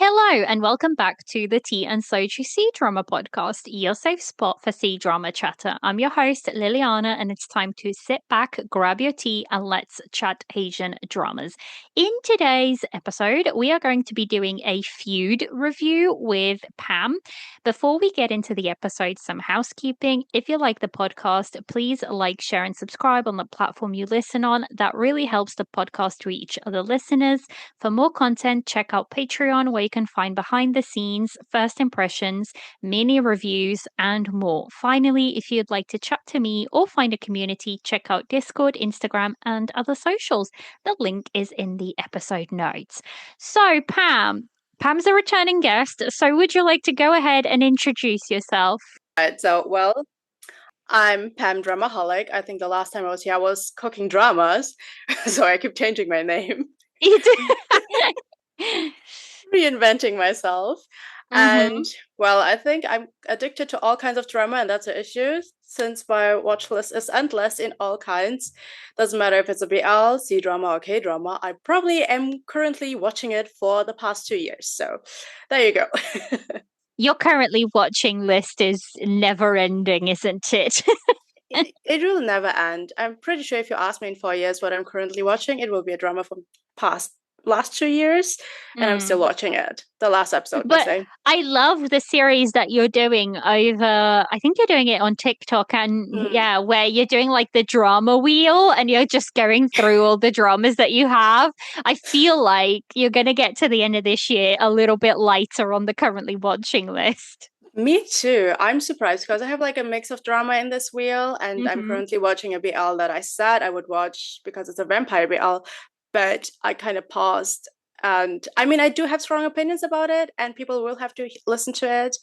Hello and welcome back to the Tea and Soju Cdrama podcast, your safe spot for Cdrama chatter. I'm your host, Liliana, and it's time to sit back, grab your tea, and let's chat Asian dramas. In today's episode, we are going to be doing a Feud review with Pam. Before we get into the episode, some housekeeping. If you like the podcast, please like, share, and subscribe on the platform you listen on. That really helps the podcast reach other listeners. For more content, check out Patreon, where you can find behind the scenes, first impressions, mini reviews, and more. Finally, if you'd like to chat to me or find a community, check out Discord, Instagram, and other socials. The link is in the episode notes. So, Pam's a returning guest, so would you like to go ahead and introduce yourself? Right, I'm Pam Dramaholic. I think the last time I was here, I was cooking dramas, so I keep changing my name. Reinventing myself. And I think I'm addicted to all kinds of drama, and that's an issue since my watch list is endless in all kinds. Doesn't matter if it's a BL, C-drama, or K-drama. I probably am currently watching it for the past 2 years. So there you go. Your currently watching list is never ending, isn't it? It will never end. I'm pretty sure if you ask me in 4 years what I'm currently watching, it will be a drama from last 2 years, and I'm still watching it. The last episode. But I love the series that you're doing over, I think you're doing it on TikTok, and where you're doing like the drama wheel and you're just going through all the dramas that you have. I feel like you're going to get to the end of this year a little bit lighter on the currently watching list. Me too. I'm surprised because I have like a mix of drama in this wheel, and I'm currently watching a BL that I said I would watch because it's a vampire BL, but I kind of paused. And I mean, I do have strong opinions about it, and people will have to listen to it,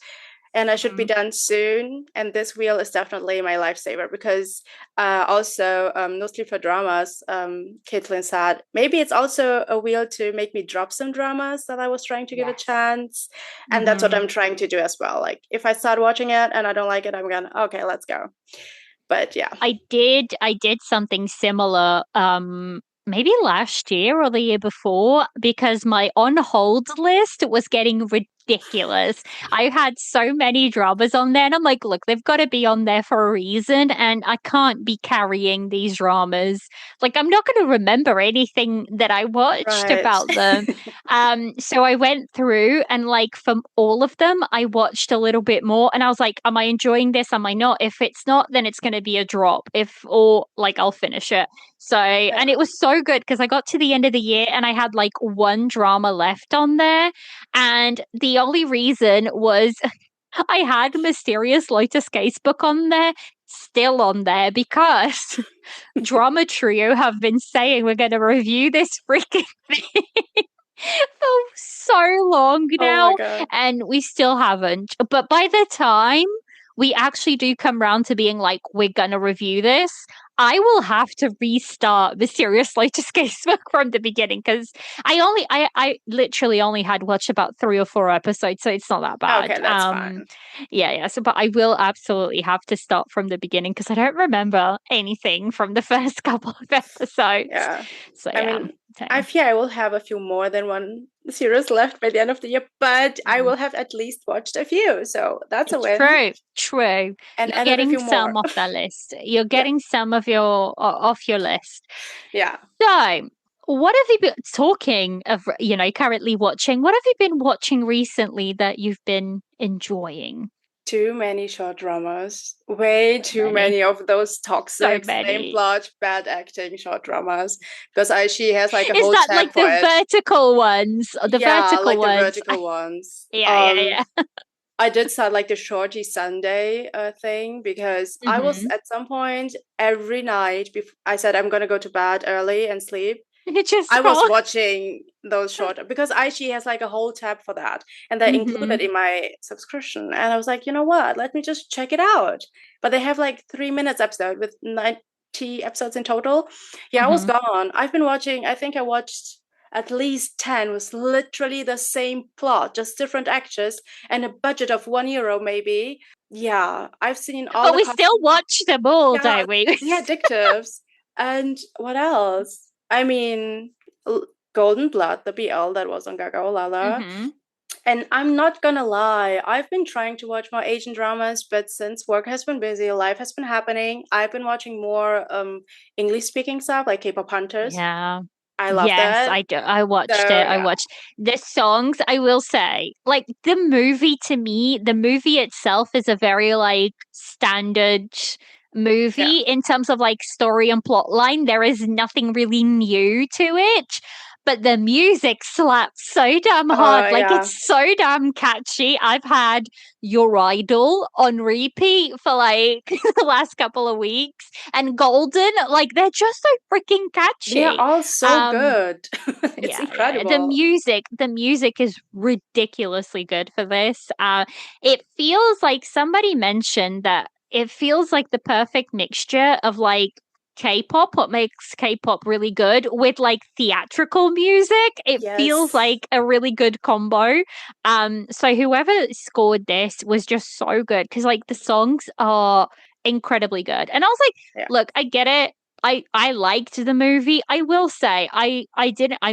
and I should be done soon. And this wheel is definitely my lifesaver because also, No Sleep for Dramas, Caitlin said, maybe it's also a wheel to make me drop some dramas that I was trying to give a chance. And that's what I'm trying to do as well. Like, if I start watching it and I don't like it, I'm gonna, okay, let's go. But yeah. I did something similar maybe last year or the year before, because my on hold list was getting ridiculous. I had so many dramas on there, and I'm like, look, they've got to be on there for a reason, and I can't be carrying these dramas. Like, I'm not going to remember anything that I watched about them. So I went through, and like from all of them, I watched a little bit more, and I was like, am I enjoying this? Am I not? If it's not, then it's going to be a drop. Or I'll finish it. So, and it was so good because I got to the end of the year and I had like one drama left on there. And the only reason was I had Mysterious Lotus Casebook on there, still on there, because Drama Trio have been saying we're going to review this freaking thing for so long now. And we still haven't. But by the time we actually do come around to being like, we're going to review this, I will have to restart the Mysterious Lotus Casebook from the beginning because I literally only had watched about 3 or 4 episodes, so it's not that bad. Okay, that's fine. Yeah. So, but I will absolutely have to start from the beginning because I don't remember anything from the first couple of episodes. Yeah. So I mean, I fear I will have a few more than one series left by the end of the year, but I will have at least watched a few, so that's a win. True. And you're getting some off the list. You're getting some of your off your list. Yeah. So, what have you been talking of? Currently watching. What have you been watching recently that you've been enjoying? Too many short dramas. Way too many of those toxic, same plot, bad acting short dramas. Because she has like a whole tab for it. Is that like the vertical ones? The vertical ones. The vertical ones. Yeah. I did start like the Shorty Sunday thing because I was at some point every night. I said I'm gonna go to bed early and sleep. I was watching those short because she has like a whole tab for that, and they're included in my subscription. And I was like, you know what? Let me just check it out. But they have like 3 minutes episode with 90 episodes in total. Yeah, I was gone. I've been watching. I think I watched at least 10 was literally the same plot, just different actors and a budget of €1 maybe. Yeah, I've seen all. But we still watch them all, don't we? The addictives. And what else? I mean, Golden Blood, the BL that was on Gaga Olala. And I'm not gonna lie, I've been trying to watch more Asian dramas, but since work has been busy, life has been happening, I've been watching more English speaking stuff like K-pop Hunters. Yeah. I love Yes, that. I do. I watched So it. I yeah. watched the songs. I will say, like the movie to me, the movie itself is a very like standard Yeah. movie in terms of like story and plot line. There is nothing really new to it, but the music slaps so damn hard. Like Yeah. it's so damn catchy. I've had Your Idol on repeat for like the last couple of weeks, and Golden, like they're just so freaking They are catchy. all so Um, good. It's yeah. incredible. The music is ridiculously good for this. It feels like somebody mentioned that it feels like the perfect mixture of like K-pop, what makes K-pop really good, with like theatrical music. It feels Yes. like a really good combo. So whoever scored this was just so good because like the songs are incredibly good. And I was like, Yeah. look, I get it. I liked the movie. I will say I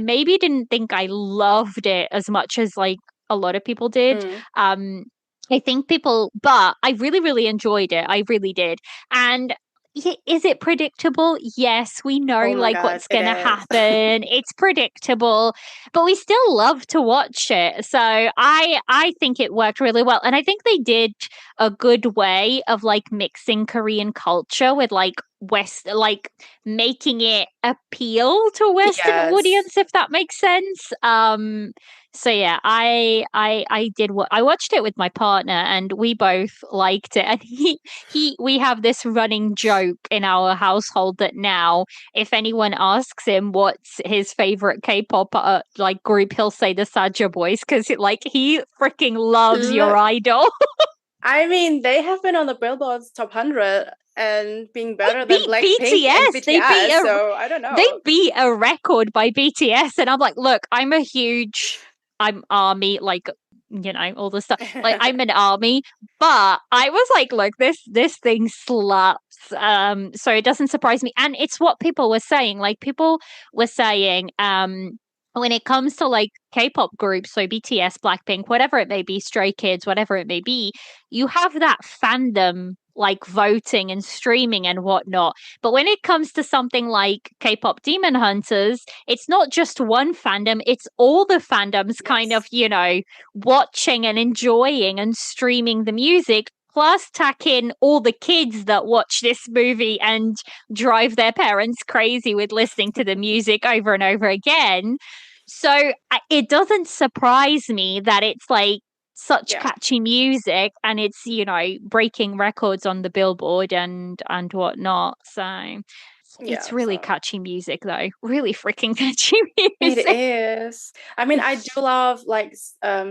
maybe didn't think I loved it as much as like a lot of people did. Mm. Um I think people, but I really enjoyed it. I really did. And is it predictable? Yes, we know Oh my like God, what's it going to is. happen. It's predictable, but we still love to watch it. So I think it worked really well, and I think they did a good way of like mixing Korean culture with like West, like making it appeal to a Western Yes. audience, if that makes sense. So yeah, I did what I watched it with my partner, and we both liked it. And we have this running joke in our household that now if anyone asks him what's his favorite K-pop like group, he'll say the Saja Boys because like he freaking loves Your Look, Idol. I mean, they have been on the Billboard's top 100 and being They better than beat Blackpink and BTS. BTS, so I don't They know. beat a record by BTS, and I'm like, look, I'm army, like all the stuff. Like I'm an army, but I was like, look, this thing slaps. So it doesn't surprise me, and it's what people were saying. Like people were saying, when it comes to like K-pop groups, so BTS, Blackpink, whatever it may be, Stray Kids, whatever it may be, you have that fandom like voting and streaming and whatnot. But when it comes to something like K-pop Demon Hunters, it's not just one fandom, it's all the fandoms kind of, Yes. watching and enjoying and streaming the music. Plus, tack in all the kids that watch this movie and drive their parents crazy with listening to the music over and over again. So it doesn't surprise me that it's like such Yeah. catchy music and it's breaking records on the Billboard and whatnot. So it's Yeah, really so catchy music though, really freaking catchy it music. is. I mean, I do love like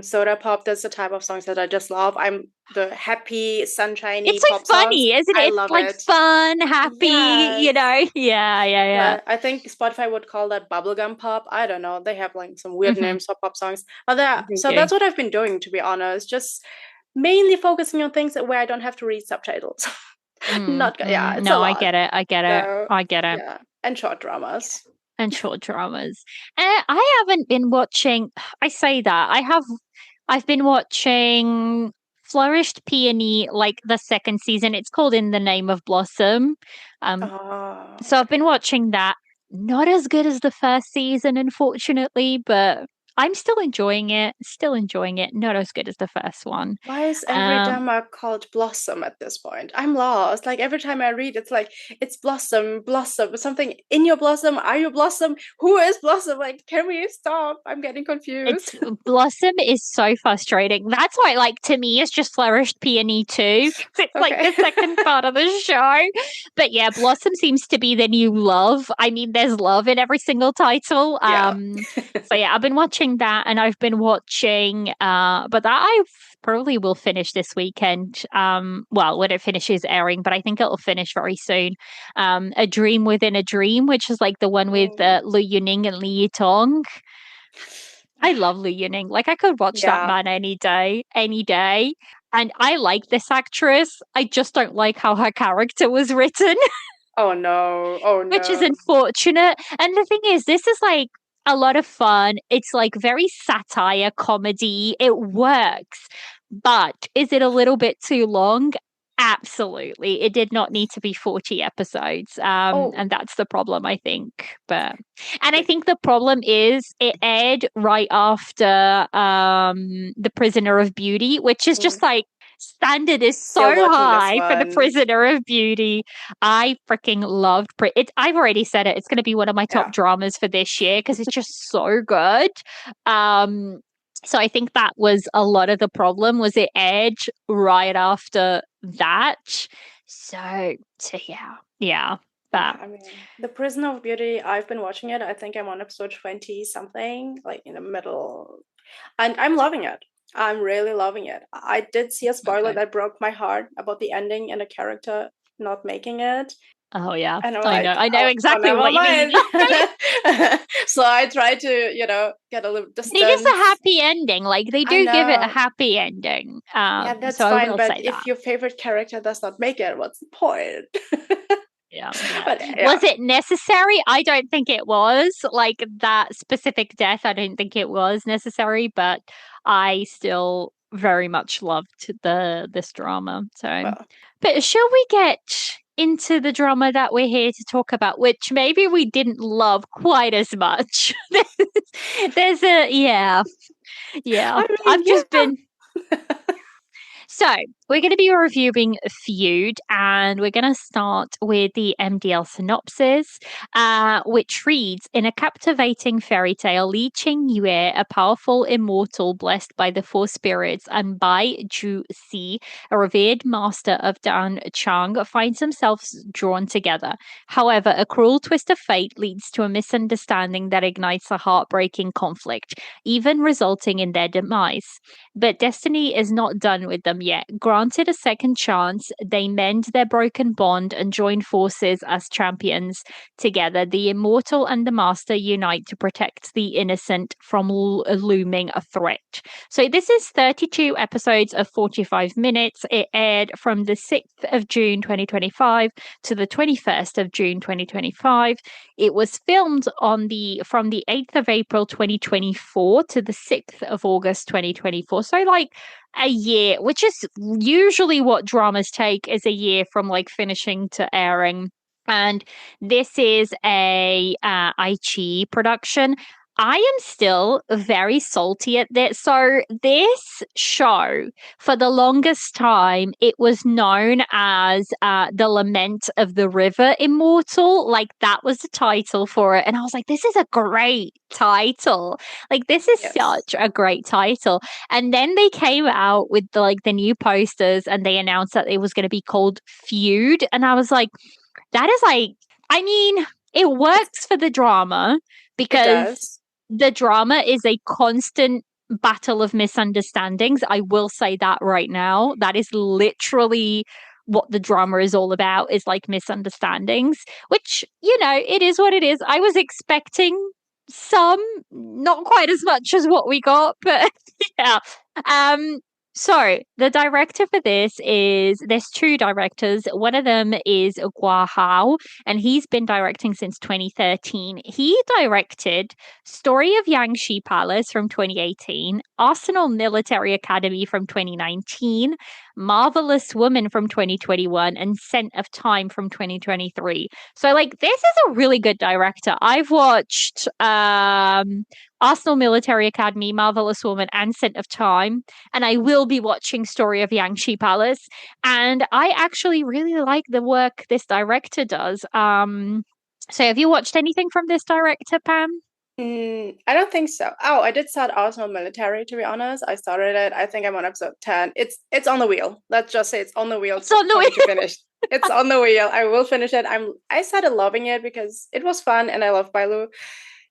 soda pop. That's the type of songs that I just love. I'm the happy, It's sunshiny so pop songs. funny, isn't it? I It's love like it. fun, happy, Yes. yeah. I think Spotify would call that bubblegum pop. I don't know. They have like some weird Hmm. names for pop songs. But that, They so do. that's what I've been doing, to be honest. Just mainly focusing on things where I don't have to read subtitles. Yeah, it's a No, I lot. get it. I get it. So I get it. yeah, and short dramas. And short dramas. I haven't been watching. I say that I have. I've been watching Flourished Peony, like the second season. It's called In the Name of Blossom. Um, Oh, so I've been okay. watching that. Not as good as the first season, unfortunately, but I'm still enjoying it. Still enjoying it. Not as good as the first one. Why is every Um, drama called Blossom at this point? I'm lost. Like every time I read, it's like it's Blossom, Blossom, something in your Blossom. Are you Blossom? Who is Blossom? Like, can we stop? I'm getting confused. It's Blossom is so frustrating. That's why, like, to me, it's just Flourished Peony too, because it's like Okay. the second part of the show. But yeah, Blossom seems to be the new love. I mean, there's love in every single title. Yeah. So yeah, I've been watching that, and I've been watching, but that I probably will finish this weekend. Well, when it finishes airing, but I think it'll finish very soon. A Dream Within a Dream, which is like the one with Oh. Lu Yuning and Lee Tong. I love Lu Yuning. Like I could watch that Yeah. man any day, any day. And I like this actress. I just don't like how her character was written, Oh no. Oh which is no. unfortunate. And the thing is, this is like a lot of fun. It's like very satire comedy. It works. But is it a little bit too long? Absolutely. It did not need to be 40 episodes. Oh, And that's the problem, I think. And I think the problem is it aired right after The Prisoner of Beauty, which is just like standard is so still watching this high for The one. Prisoner of Beauty. I freaking loved it. I've already said it. It's going to be one of my top dramas for this year because it's just so good. So I think that was a lot of the problem was it aired right after that. So yeah. But I mean, The Prisoner of Beauty, I've been watching it. I think I'm on episode 20 something, like in the middle. And I'm loving it. I'm really loving it. I did see a spoiler that broke my heart about the ending and a character not making it. Oh yeah, And I'm I know. like, I know oh, exactly never what you mean. mind. So I try to, get a little It is a distance. happy ending. Like they I do give it a know. happy ending. Yeah, that's So I fine. will But say that. if your favorite character does not make it, what's the point? Yeah. But Was it necessary? I don't think it was. Like that specific death, I don't think it was necessary, but I still very much loved this drama. So, well, but shall we get into the drama that we're here to talk about, which maybe we didn't love quite as much? There's a yeah. I mean, I've just been so, we're going to be reviewing Feud, and we're going to start with the MDL synopsis, which reads in a captivating fairy tale, Li Qing Yue, a powerful immortal blessed by the four spirits, and Bai Ju Si, a revered master of Dan Chang, finds themselves drawn together. However, a cruel twist of fate leads to a misunderstanding that ignites a heartbreaking conflict, even resulting in their demise. But destiny is not done with them yet. Granted a second chance, they mend their broken bond and join forces as champions together. The immortal and the master unite to protect the innocent from looming a threat. So this is 32 episodes of 45 minutes. It aired from the 6th of June 2025 to the 21st of June 2025. It was filmed from the 8th of April 2024 to the 6th of August 2024. So like a year, which is usually what dramas take, is a year from like finishing to airing. And this is a Aichi production. I am still very salty at this. So this show, for the longest time, it was known as the Lament of the River Immortal. Like that was the title for it, and I was like, this is a great title. Like this is such a great title. And then they came out with the new posters, and they announced that it was going to be called Feud, and I was like, that is like, I mean, it works for the drama it because does. the drama is a constant battle of misunderstandings. I will say that right now. That is literally what the drama is all about, is like misunderstandings, which, it is what it is. I was expecting some, not quite as much as what we got, but yeah. So the director for there's two directors. One of them is Gua Hao, and he's been directing since 2013. He directed Story of Yangshi Palace from 2018, Arsenal Military Academy from 2019, Marvelous Woman from 2021, and Scent of Time from 2023. So like this is a really good director. I've watched Arsenal Military Academy, Marvelous Woman, and Scent of Time, and I will be watching Story of Yangshi Palace. And I actually really like the work this director does. So have you watched anything from this director, Pam? I don't think so. Oh, I did start Arsenal Military, to be honest. I started it. I think I'm on episode 10. It's on the wheel. Let's just say it's on the wheel It's on the for me wheel. to finish. It's on the wheel. I will finish it. I started loving it because it was fun and I love Bailu.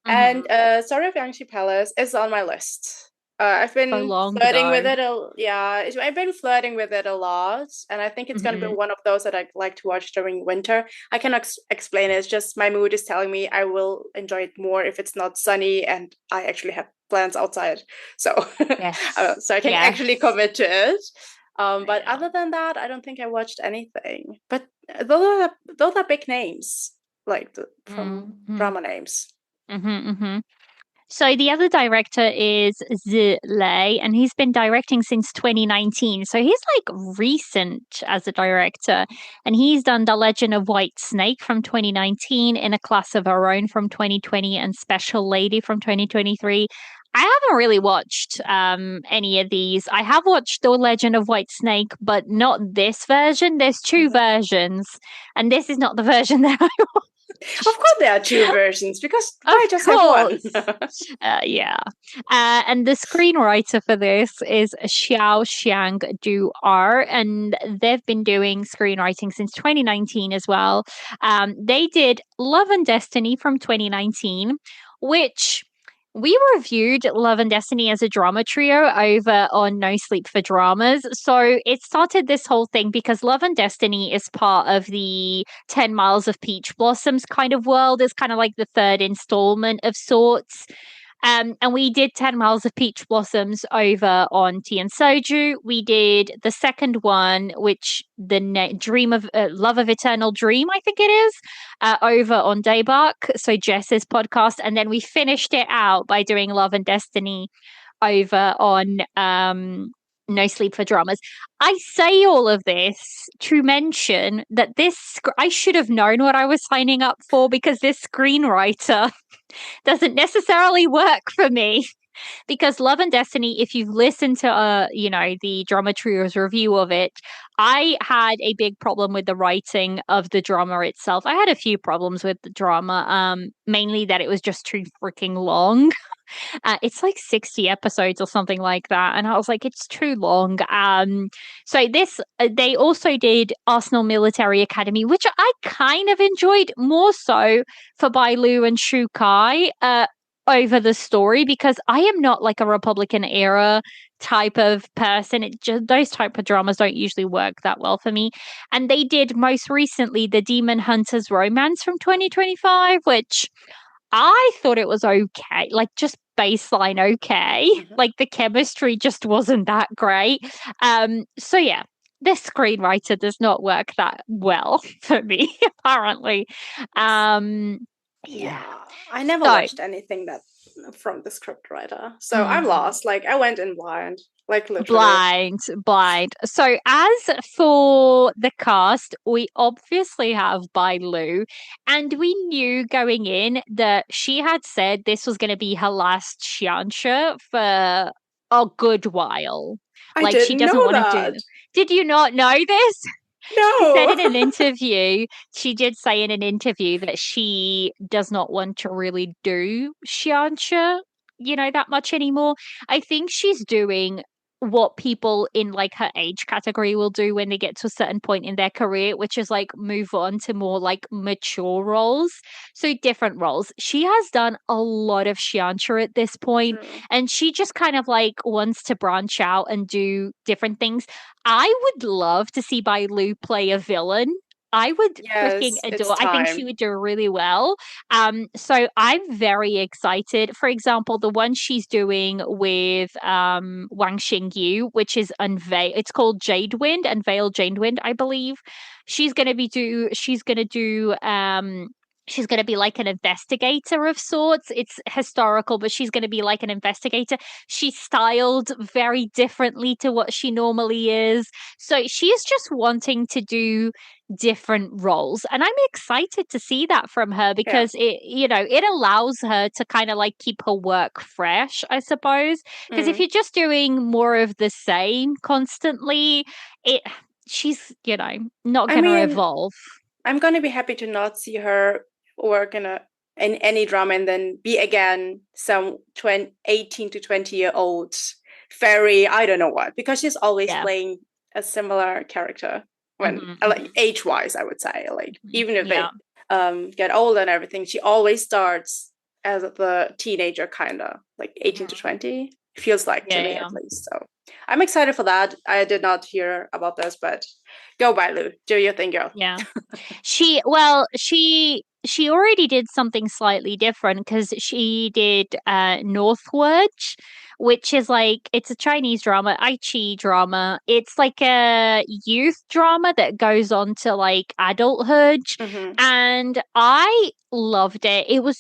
And Story of Yangshi Palace is on my list. I've been flirting with it. I've been flirting with it a lot, and I think it's going to be one of those that I like to watch during winter. I cannot explain it. It's just my mood is telling me I will enjoy it more if it's not sunny and I actually have plans outside. So, so I can actually commit to it. But other than that, I don't think I watched anything. But those are big names, like from drama names. So the other director is Zeng, and he's been directing since 2019. So he's like recent as a director, and he's done The Legend of White Snake from 2019, In a Class of Our Own from 2020, and Special Lady from 2023. I haven't really watched any of these. I have watched The Legend of White Snake, but not this version. There's two versions, and this is not the version that I Of course, there are two versions because Of why just have one? course. Yeah. And the screenwriter for this is Xiao Xiang Du R, and they've been doing screenwriting since 2019 as well. They did Love and Destiny from 2019, which we reviewed Love and Destiny as a drama trio over on No Sleep for Dramas. So it started this whole thing because Love and Destiny is part of the 10 Miles of Peach Blossoms kind of world. It's kind of like the third installment of sorts. And we did 10 Miles of Peach Blossoms over on Tea and Soju. We did the second one, which Dream of Love of Eternal Dream, I think it is, over on Daybark. So Jess's podcast. And then we finished it out by doing Love and Destiny over on No Sleep for Dramas. I say all of this to mention that I should have known what I was signing up for because this screenwriter doesn't necessarily work for me. Because Love and Destiny, if you've listened to the Drama Trio's review of it, I had a big problem with the writing of the drama itself. I had a few problems with the drama, mainly that it was just too freaking long. It's like 60 episodes or something like that. And I was like, it's too long. So they also did Arsenal Military Academy, which I kind of enjoyed more so for Bai Lu and Shu Kai over the story because I am not like a Republican era type of person. Those type of dramas don't usually work that well for me. And they did most recently the Demon Hunter's Romance from 2025, which I thought it was okay, like just baseline okay. Like the chemistry just wasn't that great. So yeah, this screenwriter does not work that well for me, apparently. Yeah. Yeah, I never So watched anything that from the scriptwriter, so I'm lost. Like I went in blind, like literally. blind. So as for the cast, we obviously have Bai Lu, and we knew going in that she had said this was going to be her last xianxia for a good while. I Like she didn't doesn't know want to do that. this. Did you not know this? She said No. in an interview, she did say in an interview that she does not want to really do xianxia, that much anymore. I think she's doing what people in like her age category will do when they get to a certain point in their career, which is like move on to more like mature roles. So different roles. She has done a lot of xianxia at this point, True. and she just kind of like wants to branch out and do different things. I would love to see Bai Lu play a villain. I would freaking Yes, it's adore. I think she time. would do really well. So I'm very excited. For example, the one she's doing with Wang Xingyu, which is Unveil. It's called Jade Wind, Unveil Jade Wind, I believe. She's gonna be do. She's gonna do. She's going to be like an investigator of sorts. It's historical, but she's going to be like an investigator. She's styled very differently to what she normally is. So she's just wanting to do different roles. And I'm excited to see that from her Yeah. because it allows her to kind of like keep her work fresh, I suppose. Because if you're just doing more of the same constantly, she's, not I going to mean, evolve. I'm gonna be happy to not see her work in any drama and then be again some 18 to 20-year-old fairy, I don't know what, because she's always Yeah. playing a similar character when like age-wise, I would say. Like even if they get older and everything, she always starts as the teenager kinda, like 18 to 20. Feels like to me Yeah. at least. So I'm excited for that. I did not hear about this, but go by Lou. Do your thing, girl. Yeah. She already did something slightly different because she did Northward, which is like it's a Chinese drama, Aichi drama. It's like a youth drama that goes on to like adulthood. Mm-hmm. And I loved it. It was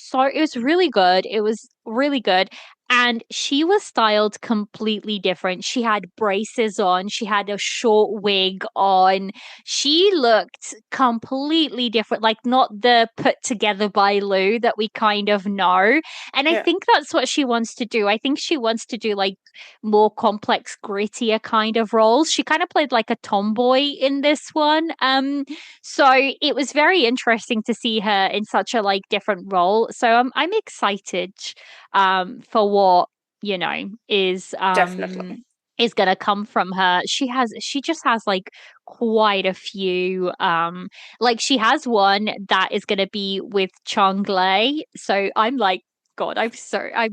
really good. It was really good. And she was styled completely different. She had braces on, she had a short wig on, she looked completely different, like not the put together by Lou that we kind of know. And I Yeah. think that's what she wants to do. I think she wants to do like more complex, grittier kind of roles. She kind of played like a tomboy in this one. So it was very interesting to see her in such a like different role. So I'm excited for what, you know, Definitely. is gonna come from her. She just has like quite a few like she has one that is gonna be with Chong Lei. So I'm like, God, I'm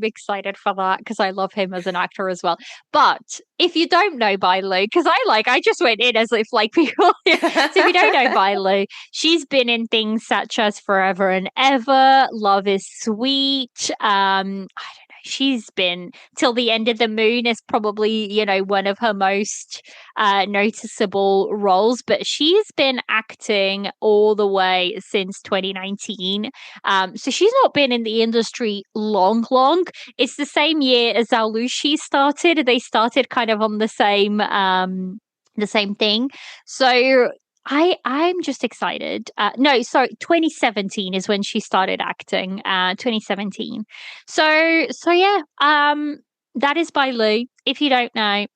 excited for that because I love him as an actor as well. But if you don't know Bai Lu, because I just went in as if like people so if you don't know Bai Lu, she's been in things such as Forever and Ever, Love is Sweet, I don't know, she's been Till the End of the Moon is probably, you know, one of her most noticeable roles, but she's been acting all the way since 2019. So she's not been in the industry long. It's the same year as Zhao Lushi started. They started kind of on the same thing. So I'm just excited. No, sorry, 2017 is when she started acting. 2017. So yeah. That is by Lou. If you don't know,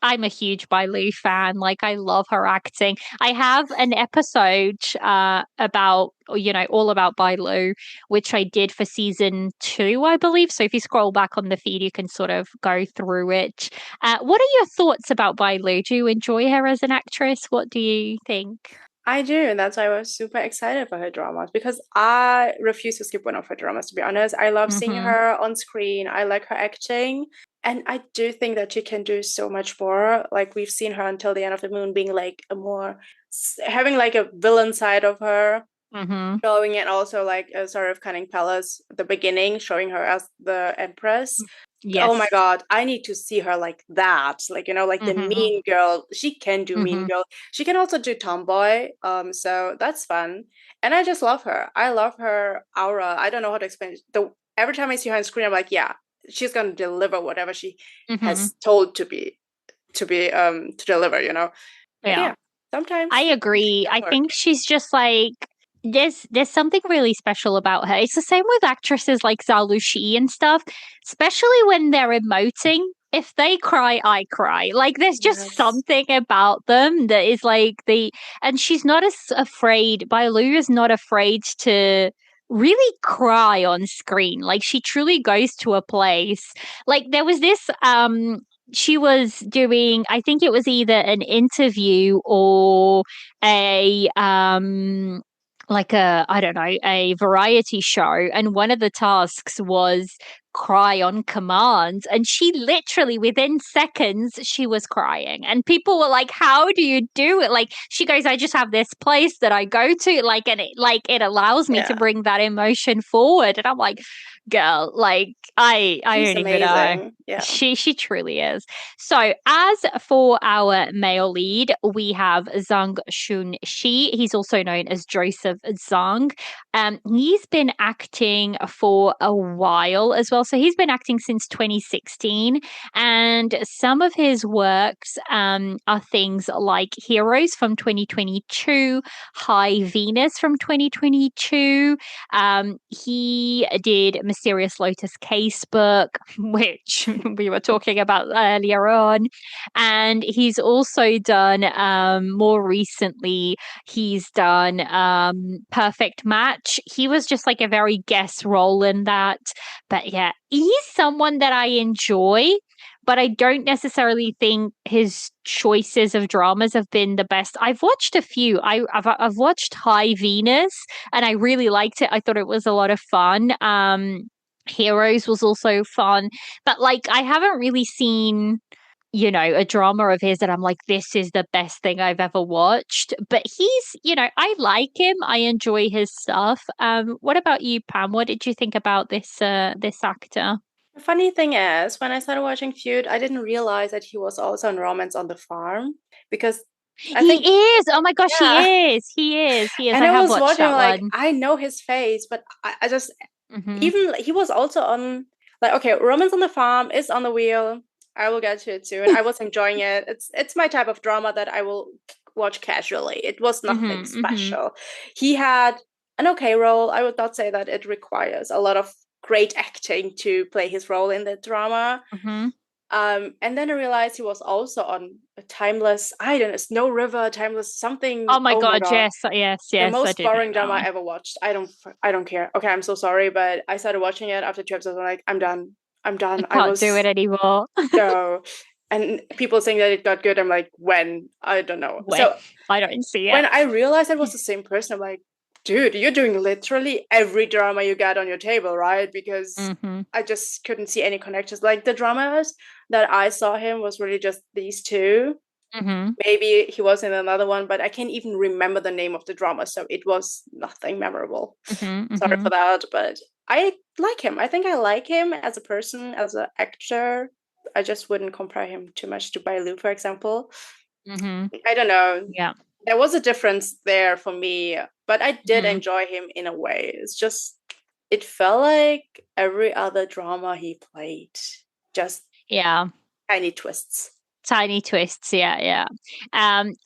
I'm a huge Bai Lu fan. Like I love her acting. I have an episode about, you know, all about Bai Lu, which I did for season 2, I believe. So if you scroll back on the feed, you can sort of go through it. What are your thoughts about Bai Lu? Do you enjoy her as an actress? What do you think? I do, and that's why I was super excited for her dramas because I refuse to skip one of her dramas, to be honest. I love seeing Mm-hmm. her on screen. I like her acting. And I do think that she can do so much more. Like we've seen her until the end of the moon being like a more having like a villain side of her, Mm-hmm. showing it also like a sort of cunning palace at the beginning, showing her as the empress. Oh my Yes. God, I need to see her like that. Like, you know, like the Mm-hmm. mean girl. She can do mean Mm-hmm. girl. She can also do tomboy. So that's fun. And I just love her. I love her aura. I don't know how to explain it. Every time I see her on screen, I'm like, yeah, she's gonna deliver whatever she Mm-hmm. has told to deliver, you know. But Yeah. yeah, sometimes I it agree. I doesn't work. think she's just like there's something really special about her. It's the same with actresses like Zhao Lushi and stuff, especially when they're emoting. If they cry, I cry. Like there's just Yes. something about them that is like and she's not as afraid. Bailu is not afraid to really cry on screen. Like she truly goes to a place. Like there was this she was doing, I think it was either an interview or a like a, I don't know, a variety show, and one of the tasks was cry on command, and she literally within seconds she was crying, and people were like, how do you do it? Like she goes, I just have this place that I go to, like, and it allows me to Yeah. bring that emotion forward. And I'm like, girl, like I She's don't even know. amazing. Yeah. She truly is. So, as for our male lead, we have Zhang Shun Shi. He's also known as Joseph Zhang. He's been acting for a while as well. So he's been acting since 2016, and some of his works are things like Heroes from 2022, High Venus from 2022. He did Mysterious Lotus Casebook, which we were talking about earlier on. And he's also done, more recently, he's done Perfect Match. He was just like a very guest role in that. But yeah, he's someone that I enjoy, but I don't necessarily think his choices of dramas have been the best. I've watched a few. I've watched High Venus, and I really liked it. I thought it was a lot of fun. Heroes was also fun. But like I haven't really seen, you know, a drama of his that I'm like, this is the best thing I've ever watched. But he's, you know, I like him. I enjoy his stuff. What about you, Pam? What did you think about this actor? The funny thing is, when I started watching Feud, I didn't realize that he was also in Romance on the Farm because I He think, is. Oh my gosh, yeah. he is. He is. He is. And I I have was watched watching, that like, one. I know his face, but I just, Hmm. even he was also on, like, okay, Romance on the Farm is on the wheel. I will get to it soon. I was enjoying it. It's my type of drama that I will watch casually. It was nothing Hmm. Hmm. special. He had an okay role. I would not say that it requires a lot of great acting to play his role in the drama. Hmm. And then I realized he was also on a Timeless, I don't know, Snow River, Timeless something. Oh my Oh my god, god, yes, yes, the yes, I most do know boring that drama I one. ever watched. I don't care. Okay, I'm so sorry, but I started watching it after 2 episodes. I'm like, I'm done. I'm I done. I can't do it was anymore. so, and people saying that it got good. I'm like, when? I don't know. When So I don't see it. when I realized it was the same person, I'm like, dude, you're doing literally every drama you got on your table, right? Because Hmm. I just couldn't see any connections. Like the dramas that I saw him was really just these two. Hmm. Maybe he was in another one, but I can't even remember the name of the drama, so it was nothing memorable. Hmm. Sorry Hmm. for that, but I like him. I think I like him as a person, as an actor. I just wouldn't compare him too much to Bailu, for example. Hmm. I don't know. Yeah. There was a difference there for me, but I did Hmm. enjoy him in a way. It's just, it felt like every other drama he played, just Yeah. tiny twists. Tiny twists, yeah, yeah.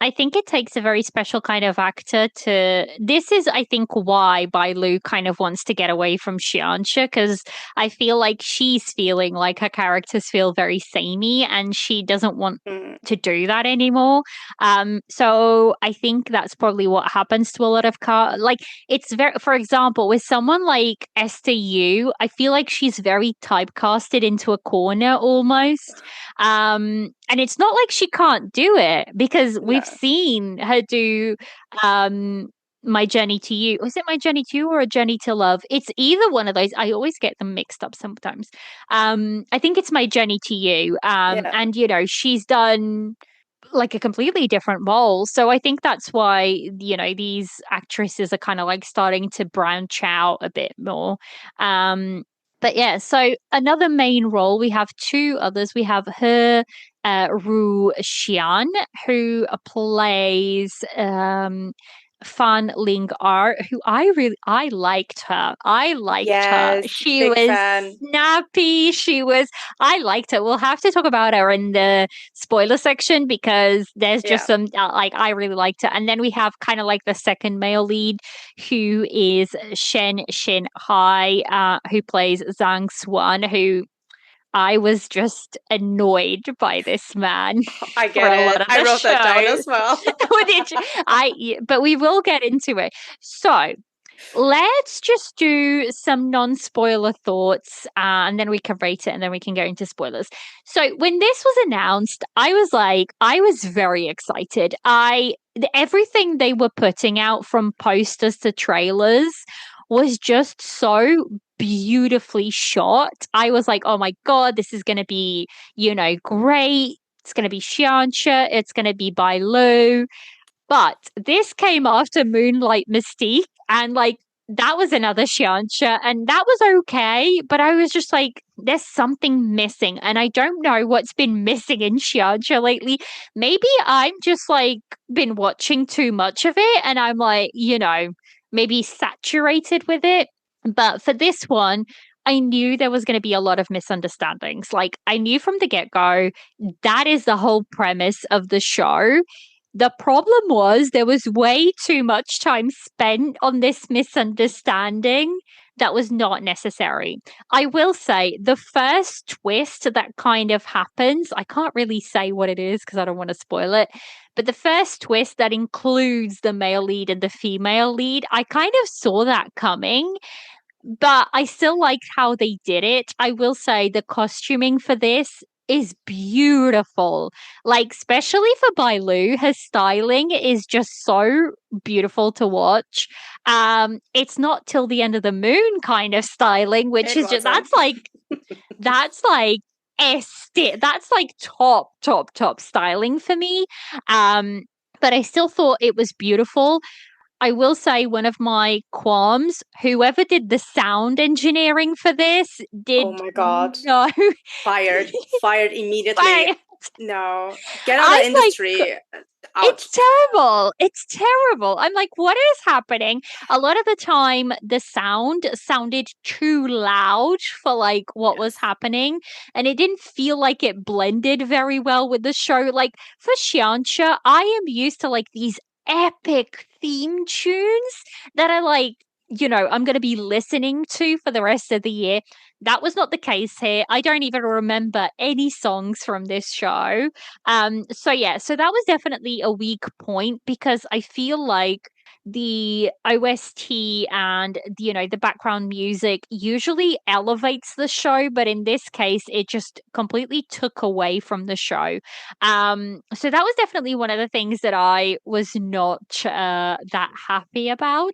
I think it takes a very special kind of actor to. This is, I think, why Bailu kind of wants to get away from Xianxia because I feel like she's feeling like her characters feel very samey, and she doesn't want Mm, to do that anymore. So I think that's probably what happens to a lot of like it's very. For example, with someone like Esther Yu, I feel like she's very typecasted into a corner almost. And it's not like she can't do it because we've no. seen her do um My Journey to You. Was it My Journey to You or A Journey to Love? It's either one of those. I always get them mixed up sometimes. I think it's My Journey to You. Yeah. And you know, she's done like a completely different role. So I think that's why, you know, these actresses are kind of like starting to branch out a bit more. But yeah, so another main role, we have two others. We have her, Ru Xian, who plays Fan Ling Er, who I liked her. I liked her. Yes, She big was fan. snappy. I liked her. We'll have to talk about her in the spoiler section because there's just Yeah. some like I really liked her. And then we have kind of like the second male lead who is Shen Shin Hai, who plays Zhang Swan, who I was just annoyed by this man I for get a lot it. of I the wrote that down show. as well. But we will get into it. So let's just do some non-spoiler thoughts, and then we can rate it, and then we can go into spoilers. So when this was announced, I was very excited. Everything they were putting out from posters to trailers was just so beautifully shot. I was like, oh my god, this is going to be, you know, great. It's going to be Xianxia. It's going to be Bai Lu. But this came after Moonlight Mystique, and like that was another Xianxia, and that was okay. But I was just like, there's something missing, and I don't know what's been missing in Xianxia lately. Maybe I'm just like been watching too much of it, and I'm like, you know, maybe saturated with it. But for this one, I knew there was going to be a lot of misunderstandings. Like, I knew from the get go that is the whole premise of the show. The problem was there was way too much time spent on this misunderstanding that was not necessary. I will say the first twist that kind of happens, I can't really say what it is because I don't want to spoil it, but the first twist that includes the male lead and the female lead, I kind of saw that coming, but I still liked how they did it. I will say the costuming for this, is beautiful. Like, especially for Bailu, her styling is just so beautiful to watch. It's not till the end of the moon kind of styling, which It is just wasn't. that's like that's like top styling for me. But I still thought it was beautiful. I will say one of my qualms, whoever did the sound engineering for this Oh did my God. no Fired immediately. I No, get out of the I'm like industry. Out. it's terrible. It's terrible. I'm like, what is happening? A lot of the time, the sound sounded too loud for like what was Yes. happening, and it didn't feel like it blended very well with the show. Like for Xianxia, I am used to like these epic theme tunes that are like, I'm going to be listening to for the rest of the year. That was not the case here. I don't even remember any songs from this show. So that was definitely a weak point because I feel like the OST and the background music usually elevates the show, but in this case it just completely took away from the show. So that was definitely one of the things that I was not that happy about.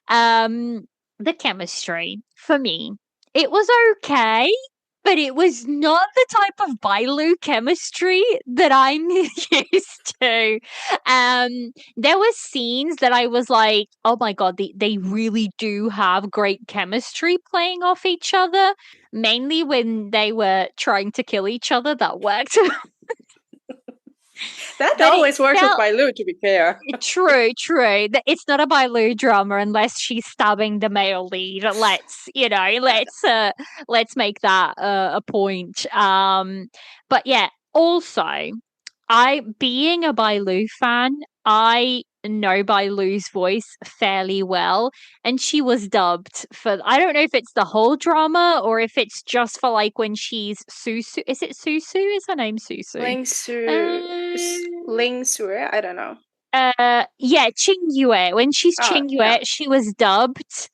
The chemistry for me, it was okay, but it was not the type of Bailu chemistry that I'm used to. There were scenes that I was like, oh my god, they really do have great chemistry playing off each other. Mainly when they were trying to kill each other, that worked. That But it always works with felt Bailu, to be fair. true. It's not a Bailu drama unless she's stabbing the male lead. Let's make that a point. But yeah, also being a Bailu fan, I know Bailu's voice fairly well, and she was dubbed for. I don't know if it's the whole drama or if it's just for like when she's Susu. Is it Susu? Is her name Susu? Ling Su, Uh, Ling Su, I don't know. yeah, Qingyue. When she's Oh, yeah. Qingyue, she was dubbed.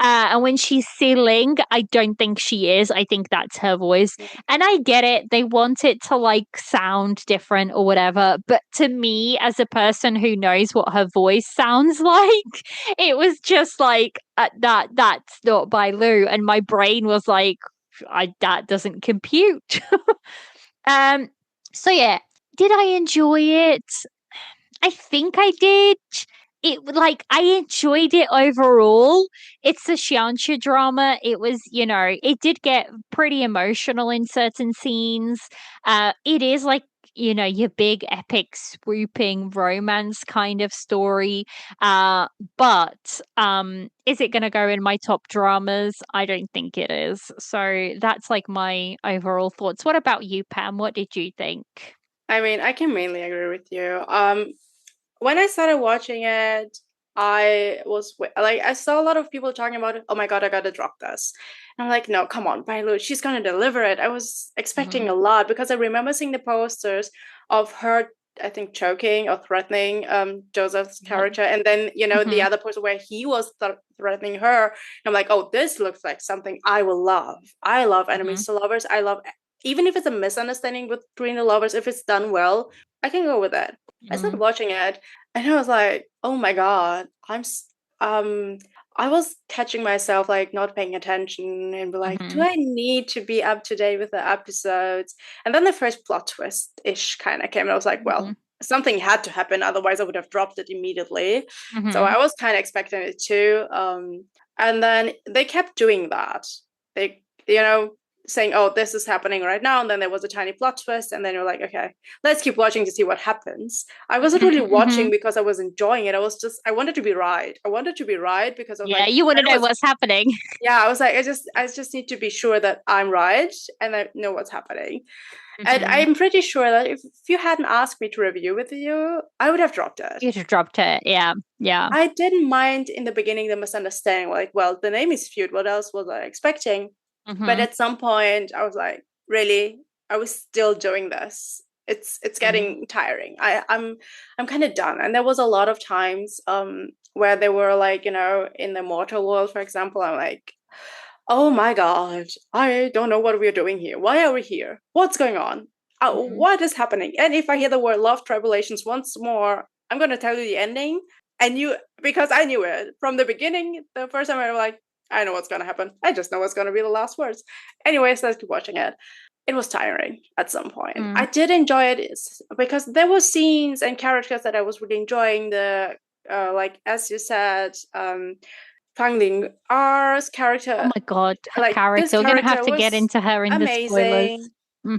And when she's Ling, I don't think she is. I think that's her voice. And I get it. They want it to like sound different or whatever. But to me, as a person who knows what her voice sounds like, it was just like that's not by Lou. And my brain was like, that doesn't compute. um. So yeah, did I enjoy it? I think I did. I enjoyed it overall. It's a Xianxia drama. It was, it did get pretty emotional in certain scenes. It is like, your big epic swooping romance kind of story. But is it going to go in my top dramas? I don't think it is. So that's like my overall thoughts. What about you, Pam? What did you think? I mean, I can mainly agree with you. When I started watching it, I was like, I saw a lot of people talking about it. Oh my God, I gotta drop this. And I'm like, no, come on, Bailu, she's gonna deliver it. I was expecting a lot because I remember seeing the posters of her, I think, choking or threatening Joseph's character, and then the other poster where he was threatening her. And I'm like, oh, this looks like something I will love. I love enemies to lovers. I love even if it's a misunderstanding between the lovers. If it's done well, I can go with it. I started watching it and I was like, oh my God, I was catching myself like not paying attention and be like, do I need to be up to date with the episodes? And then the first plot twist-ish kind of came and I was like, well, something had to happen, otherwise I would have dropped it immediately. So I was kind of expecting it too. And then they kept doing that. They, saying, oh, this is happening right now. And then there was a tiny plot twist. And then you're like, okay, let's keep watching to see what happens. I wasn't really watching because I was enjoying it. I wanted to be right. I wanted to be right because I was like, you want to know what's happening. Yeah, I was like, I just need to be sure that I'm right and I know what's happening. And I'm pretty sure that if you hadn't asked me to review with you, I would have dropped it. You just dropped it. Yeah. Yeah. I didn't mind in the beginning the misunderstanding. Like, well, the name is Feud. What else was I expecting? But at some point, I was like, really? I was still doing this. It's getting tiring. I'm kind of done. And there was a lot of times where they were like, in the mortal world, for example, I'm like, oh my God, I don't know what we're doing here. Why are we here? What's going on? What is happening? And if I hear the word love tribulations once more, I'm going to tell you the ending. And because I knew it from the beginning, the first time I was like, I know what's going to happen. I just know what's going to be the last words. Anyways, let's keep watching it. It was tiring at some point. I did enjoy it because there were scenes and characters that I was really enjoying. Like as you said, Fang Ling R's character. Oh my God, her Like this character. We're going to have character to get was into her in the spoilers. amazing.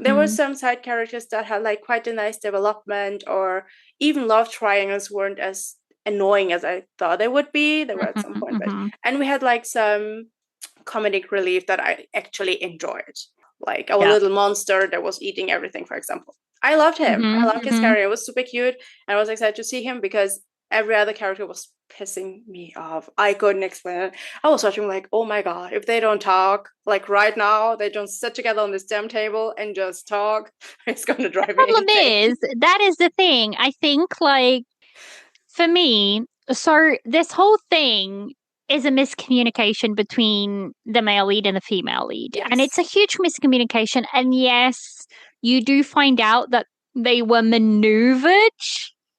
There were some side characters that had like quite a nice development, or even love triangles weren't as annoying as I thought they would be. They were at some point, and we had like some comedic relief that I actually enjoyed. Like our little monster that was eating everything, for example. I loved him. I loved his character. It was super cute. And I was excited to see him because every other character was pissing me off. I couldn't explain it. I was watching like, oh my God, if they don't talk, like right now, they don't sit together on this damn table and just talk, it's going to drive me problem insane. is, that is the thing. I think, like, for me, so this whole thing is a miscommunication between the male lead and the female lead. Yes. And it's a huge miscommunication. And yes, you do find out that they were maneuvered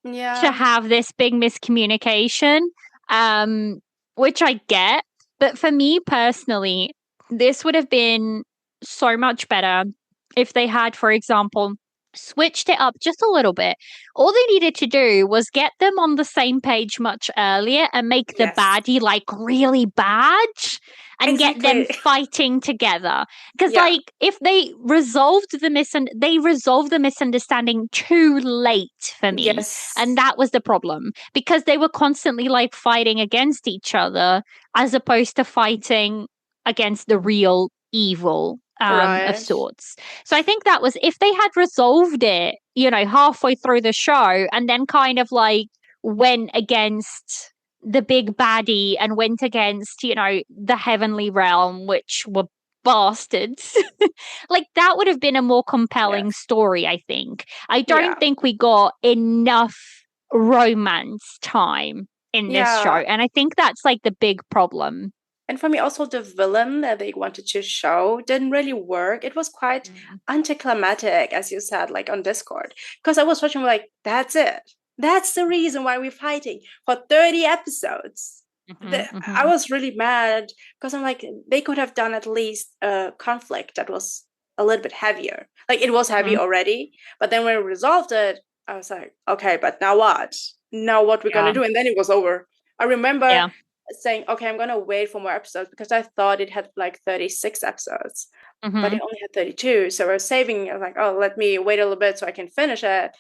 to have this big miscommunication, which I get. But for me personally, this would have been so much better if they had, for example, switched it up just a little bit. All they needed to do was get them on the same page much earlier and make the baddie like really bad and get them fighting together. Because like if they resolved the misunderstanding too late for me. Yes. And that was the problem, because they were constantly like fighting against each other as opposed to fighting against the real evil of sorts. So I think that was, if they had resolved it, you know, halfway through the show and then kind of like went against the big baddie and went against, you know, the heavenly realm, which were bastards. Like that would have been a more compelling story, I think. I don't think we got enough romance time in this show. And I think that's like the big problem. And for me, also the villain that they wanted to show didn't really work. It was quite anticlimactic, as you said, like on Discord. Because I was watching like, that's it. That's the reason why we're fighting for 30 episodes. I was really mad because I'm like, they could have done at least a conflict that was a little bit heavier. Like it was heavy already. But then when we resolved it, I was like, okay, but now what? Now what we're going to do? And then it was over. I remember saying, okay, I'm going to wait for more episodes because I thought it had like 36 episodes, but it only had 32. So I was saving. I was like, oh, let me wait a little bit so I can finish it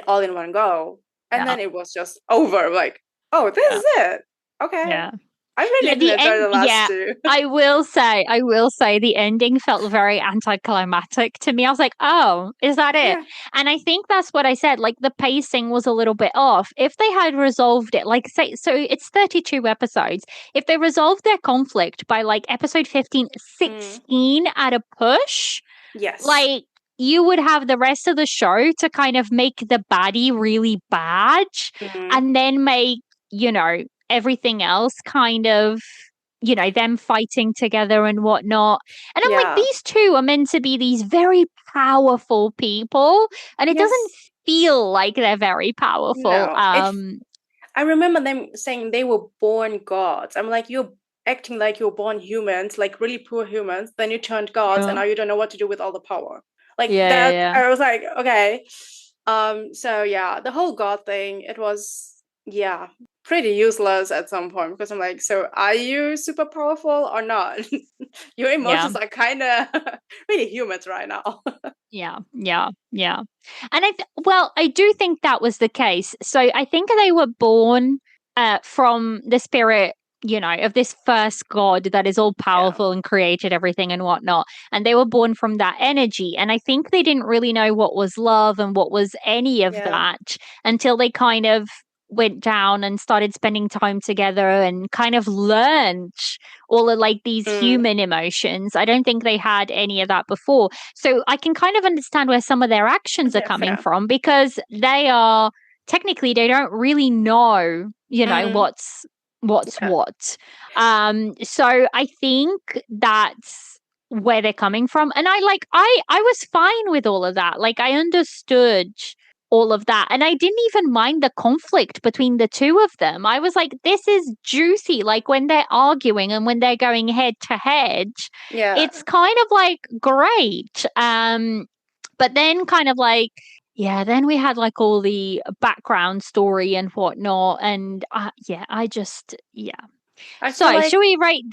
all in one go. And then it was just over. Like, oh, this is it. Okay. Yeah. I really did enjoy the last two. I will say the ending felt very anticlimactic to me. I was like, oh, is that it? Yeah. And I think that's what I said. Like the pacing was a little bit off. If they had resolved it, like say, so it's 32 episodes. If they resolved their conflict by like episode 15, 16 at a push, like you would have the rest of the show to kind of make the baddie really bad and then make, you know, everything else kind of, you know, them fighting together and whatnot. And I'm like, these two are meant to be these very powerful people, and it doesn't feel like they're very powerful. No, I remember them saying they were born gods. I'm like, you're acting like you're born humans, like really poor humans. Then you turned gods, and now you don't know what to do with all the power. Like that. I was like, okay. So yeah, the whole god thing, it was pretty useless at some point, because I'm like, so are you super powerful or not? Your emotions are kind of really humans right now. Yeah. And I do think that was the case. So I think they were born from the spirit, you know, of this first god that is all powerful and created everything and whatnot. And they were born from that energy. And I think they didn't really know what was love and what was any of that until they kind of went down and started spending time together and kind of learned all of like these human emotions. I don't think they had any of that before. So I can kind of understand where some of their actions are coming from, because they are technically, they don't really know, you know, what's what's what. So I think that's where they're coming from. And I was fine with all of that. Like, I understood all of that. And I didn't even mind the conflict between the two of them. I was like, this is juicy. Like, when they're arguing and when they're going head to head, it's kind of like great. But then kind of like, yeah, then we had like all the background story and whatnot. And I just, yeah. I feel So, like, should we rate?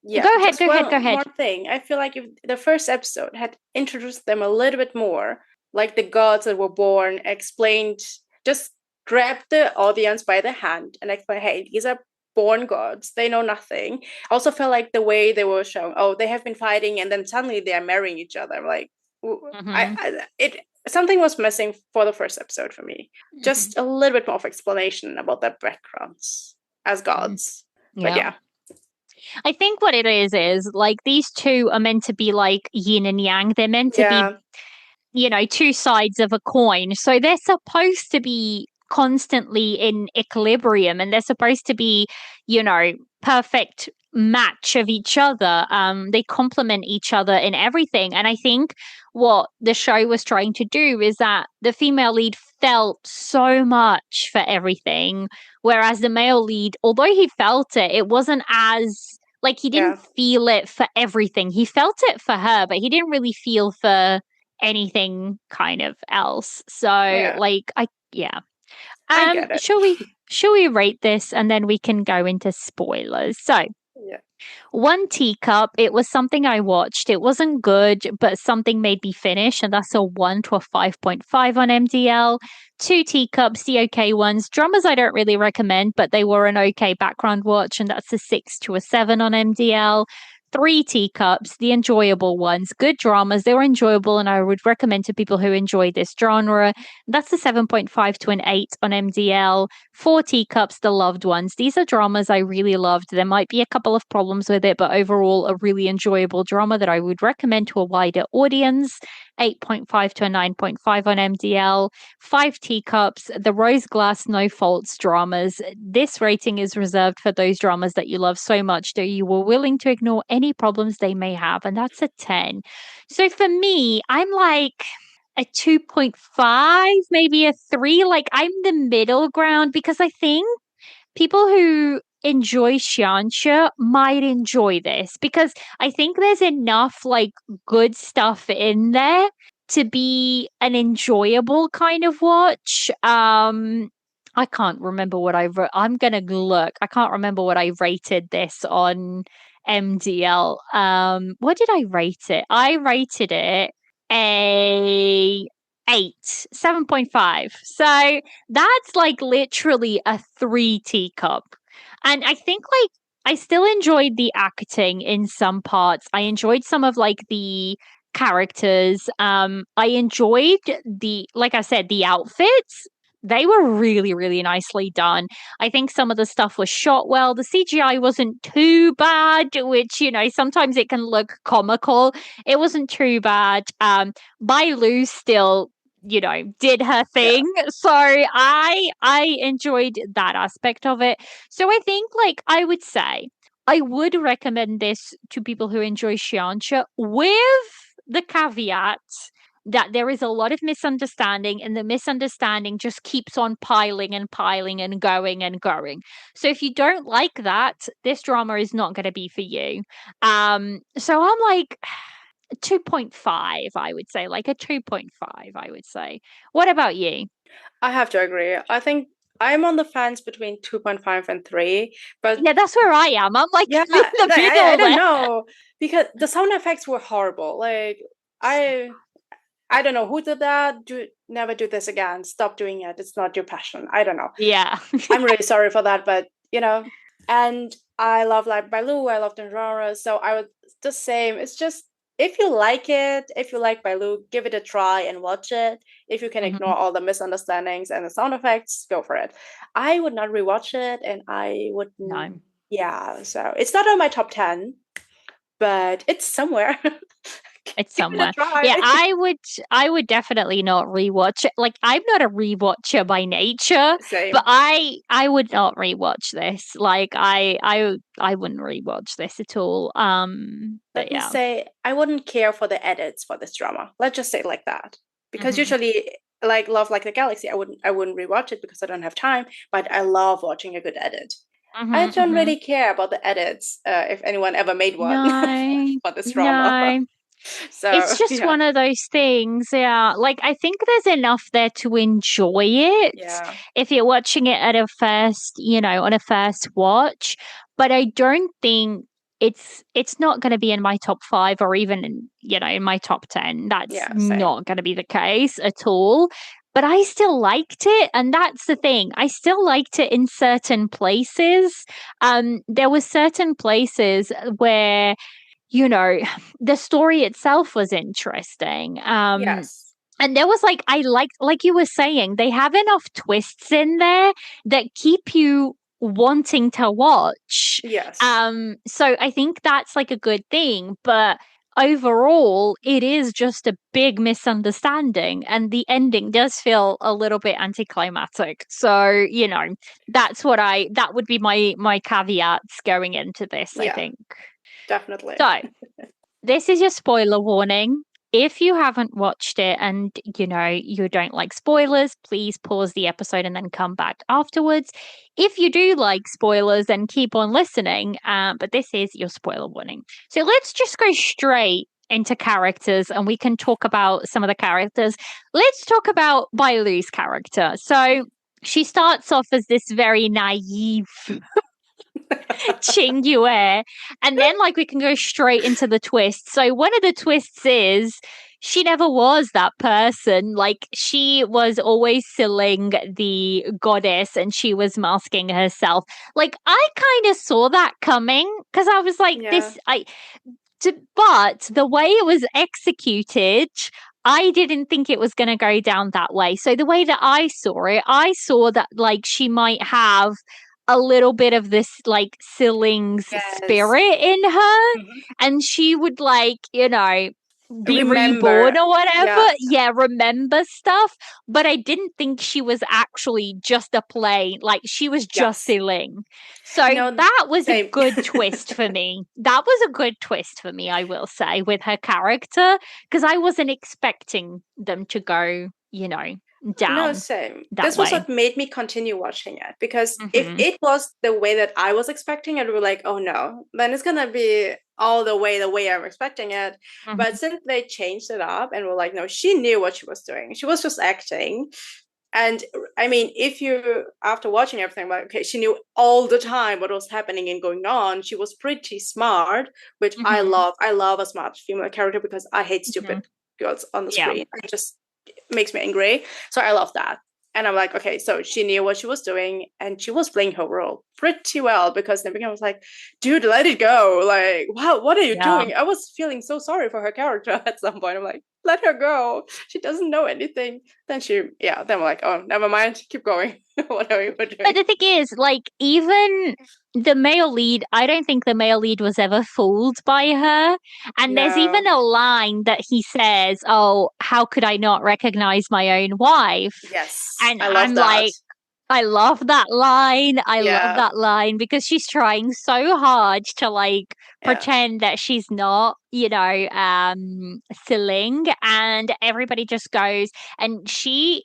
yeah, Go ahead, just go ahead, go one ahead. more thing. I feel like if the first episode had introduced them a little bit more, like the gods that were born, explained, just grabbed the audience by the hand and explained, hey, these are born gods. They know nothing. I also felt like the way they were shown, oh, they have been fighting and then suddenly they are marrying each other. I'm like, something was missing for the first episode for me. Just a little bit more of explanation about their backgrounds as gods. But yeah. I think what it is like these two are meant to be like yin and yang. They're meant to be, two sides of a coin. So they're supposed to be constantly in equilibrium, and they're supposed to be, perfect match of each other. They complement each other in everything. And I think what the show was trying to do is that the female lead felt so much for everything, whereas the male lead, although he felt it, it wasn't as like he didn't feel it for everything. He felt it for her, but he didn't really feel for anything kind of else. So I get it. Shall we rate this and then we can go into spoilers? So one teacup, it was something I watched. It wasn't good, but something made me finish, and that's a 1 to a 5.5 on MDL. Two teacups, the okay ones. Dramas I don't really recommend, but they were an okay background watch, and that's a 6 to a 7 on MDL. Three teacups, the enjoyable ones. Good dramas, they were enjoyable, and I would recommend to people who enjoy this genre. That's a 7.5 to an 8 on MDL. Four teacups, the loved ones. These are dramas I really loved. There might be a couple of problems with it, but overall, a really enjoyable drama that I would recommend to a wider audience. 8.5 to a 9.5 on MDL. Five teacups, the rose glass no faults dramas. This rating is reserved for those dramas that you love so much that you were willing to ignore any problems they may have, and that's a 10. So for me, I'm like a 2.5, maybe a 3. Like, I'm the middle ground because I think people who enjoy xianxia might enjoy this because I think there's enough like good stuff in there to be an enjoyable kind of watch. I can't remember what I'm gonna look. I can't remember what I rated this on MDL. What did I rate it? I rated it a 8, 7.5. So that's like literally a 3 teacup. And I think like I still enjoyed the acting in some parts. I enjoyed some of like the characters. I enjoyed like I said, the outfits. They were really, really nicely done. I think some of the stuff was shot well. The CGI wasn't too bad, which, sometimes it can look comical. It wasn't too bad. Bai Lu still did her thing. So I enjoyed that aspect of it. So I think like I would say I would recommend this to people who enjoy xianxia with the caveat that there is a lot of misunderstanding, and the misunderstanding just keeps on piling and piling and going and going. So if you don't like that, this drama is not going to be for you. So I'm like 2.5, I would say, like a 2.5, I would say. What about you? I have to agree. I think I'm on the fence between 2.5 and 3, but yeah, that's where I am. I'm like in the middle. I don't know, because the sound effects were horrible. Like I don't know who did that. Never do this again. Stop doing it. It's not your passion. I don't know. Yeah. I'm really sorry for that, but and I love like Bailu. I love the genre, so I was the same. It's just if you like it, if you like Bailu, give it a try and watch it. If you can ignore all the misunderstandings and the sound effects, go for it. I would not rewatch it, and I would No. Yeah, so it's not on my top 10, but it's somewhere. It's Give it a somewhere. Yeah, try. I would definitely not rewatch it. Like, I'm not a rewatcher by nature, but Same. I would not rewatch this. Like, I wouldn't rewatch this at all. But Let me yeah. say, I wouldn't care for the edits for this drama. Let's just say it like that. Because Mhm. usually, like Love Like the Galaxy, I wouldn't rewatch it because I don't have time, but I love watching a good edit. I Mhm. don't Mhm. really care about the edits, if anyone ever made one No. for this drama. No. It's So just yeah, one of those things, yeah. Like, I think there's enough there to enjoy it yeah, if you're watching it at a first, on a first watch. But I don't think it's not going to be in my top 5 or even in my top 10. That's yeah, same. not going to be the case at all. But I still liked it, and that's the thing. I still liked it in certain places. There were certain places where the story itself was interesting. Yes, And there was I like you were saying, they have enough twists in there that keep you wanting to watch. yes, So I think that's like a good thing, but overall it is just a big misunderstanding and the ending does feel a little bit anticlimactic. So, that would be my caveats going into this, I yeah, think. definitely. So, this is your spoiler warning. If you haven't watched it and you don't like spoilers, please pause the episode and then come back afterwards. If you do like spoilers, then keep on listening. But this is your spoiler warning. So let's just go straight into characters and we can talk about some of the characters. Let's talk about Bailu's character. So she starts off as this very naive Chingyue. And then we can go straight into the twist. So one of the twists is she never was that person. Like she was always silling the goddess and she was masking herself. Like I kind of saw that coming because I was like, Yeah, but the way it was executed, I didn't think it was going to go down that way. So the way that I saw that she might have a little bit of this Silling's yes. spirit in her, Mhm. and she would be Remember, reborn or whatever. yeah, Yeah, remember stuff. But I didn't think she was actually just a play. Like she was just yes. Silling. So No, that was a same. good twist for me. That was a good twist for me, I will say, with her character, because I wasn't expecting them to go, No, down same. that This was way. what made me continue watching it because if Hmm. it was the way that I was expecting it, we were like, oh no, then it's gonna be all the way I'm expecting it. Hmm. But since they changed it up and were like, no, she knew what she was doing. She was just acting. And I mean, if you after watching everything, like, okay, she knew all the time what was happening and going on. She was pretty smart, which I Hmm. love. I love a smart female character because I hate Hmm. stupid girls on the Yeah. screen. It just makes me angry. So I love that. And I'm like, okay, so she knew what she was doing and she was playing her role pretty well because in the beginning I was like, dude, let it go. Like, wow, what are you Yeah. doing? I was feeling so sorry for her character at some point. I'm like, let her go. She doesn't know anything. Then we're like, oh, never mind. Keep going. Whatever you were But doing. the thing is, even the male lead, I don't think the male lead was ever fooled by her. And there's even No. a line that he says, "Oh, how could I not recognize my own wife?" Yes. And I love I'm that. like, I love that line. I love Yeah. that line because she's trying so hard to Yeah. pretend that she's not, Siling, and everybody just goes he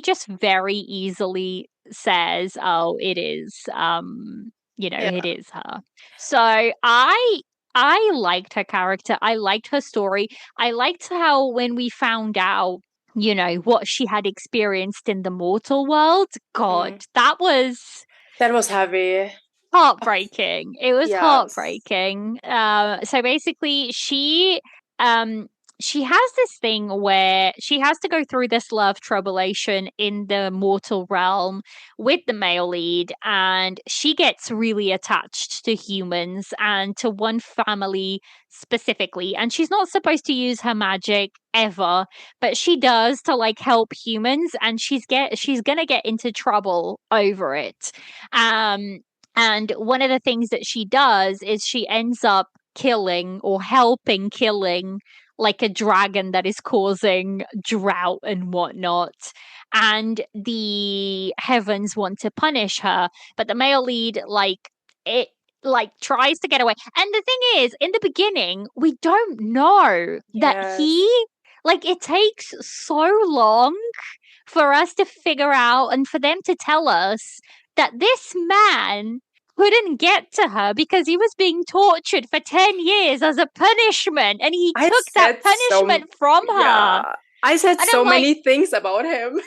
just very easily says, "Oh, it is Yeah. it is her." So I liked her character. I liked her story. I liked how when we found out what she had experienced in the mortal world. God, Mm. that was That was heavy. Oh, heartbreaking. It was yes. heartbreaking. So basically, she has this thing where she has to go through this love troublation in the mortal realm with the male lead, and she gets really attached to humans and to one family specifically. And she's not supposed to use her magic ever, but she does to help humans, and she's gonna get into trouble over it. Um, and one of the things that she does is she ends up killing or helping killing like a dragon that is causing drought and whatnot. And the heavens want to punish her, but the male lead it tries to get away. And the thing is, in the beginning, we don't know that Yes. he it takes so long for us to figure out and for them to tell us that this man couldn't get to her because he was being tortured for 10 years as a punishment, and he I took that said punishment from her. I said And so I'm like, many things about him.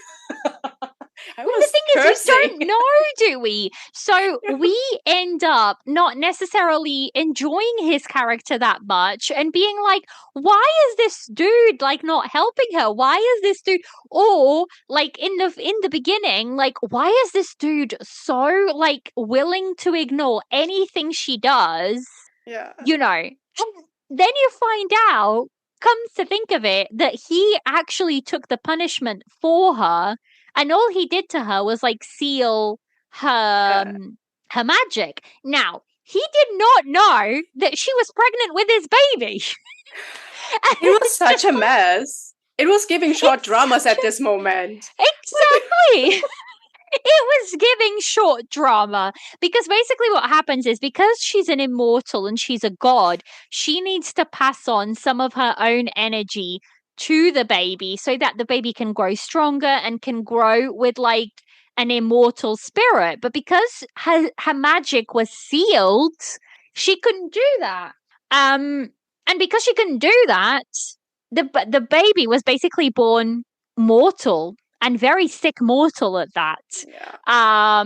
I the was thing is, we cursing. don't know, do we? So we end up not necessarily enjoying his character that much and being like, why is this dude not helping her? Why is this dude, or in the beginning, why is this dude so willing to ignore anything she does? Yeah. You know. And then you find out, comes to think of it, that he actually took the punishment for her, and all he did to her was seal her her magic. Now, he did not know that she was pregnant with his baby. It was such a mess. It was giving short dramas at this moment. Exactly. It was giving short drama, because basically what happens is, because she's an immortal and she's a god, she needs to pass on some of her own energy to the baby so that the baby can grow stronger and can grow with an immortal spirit. But because her magic was sealed, she couldn't do that. And because she couldn't do that, the baby was basically born mortal, and very sick mortal at that. Yeah.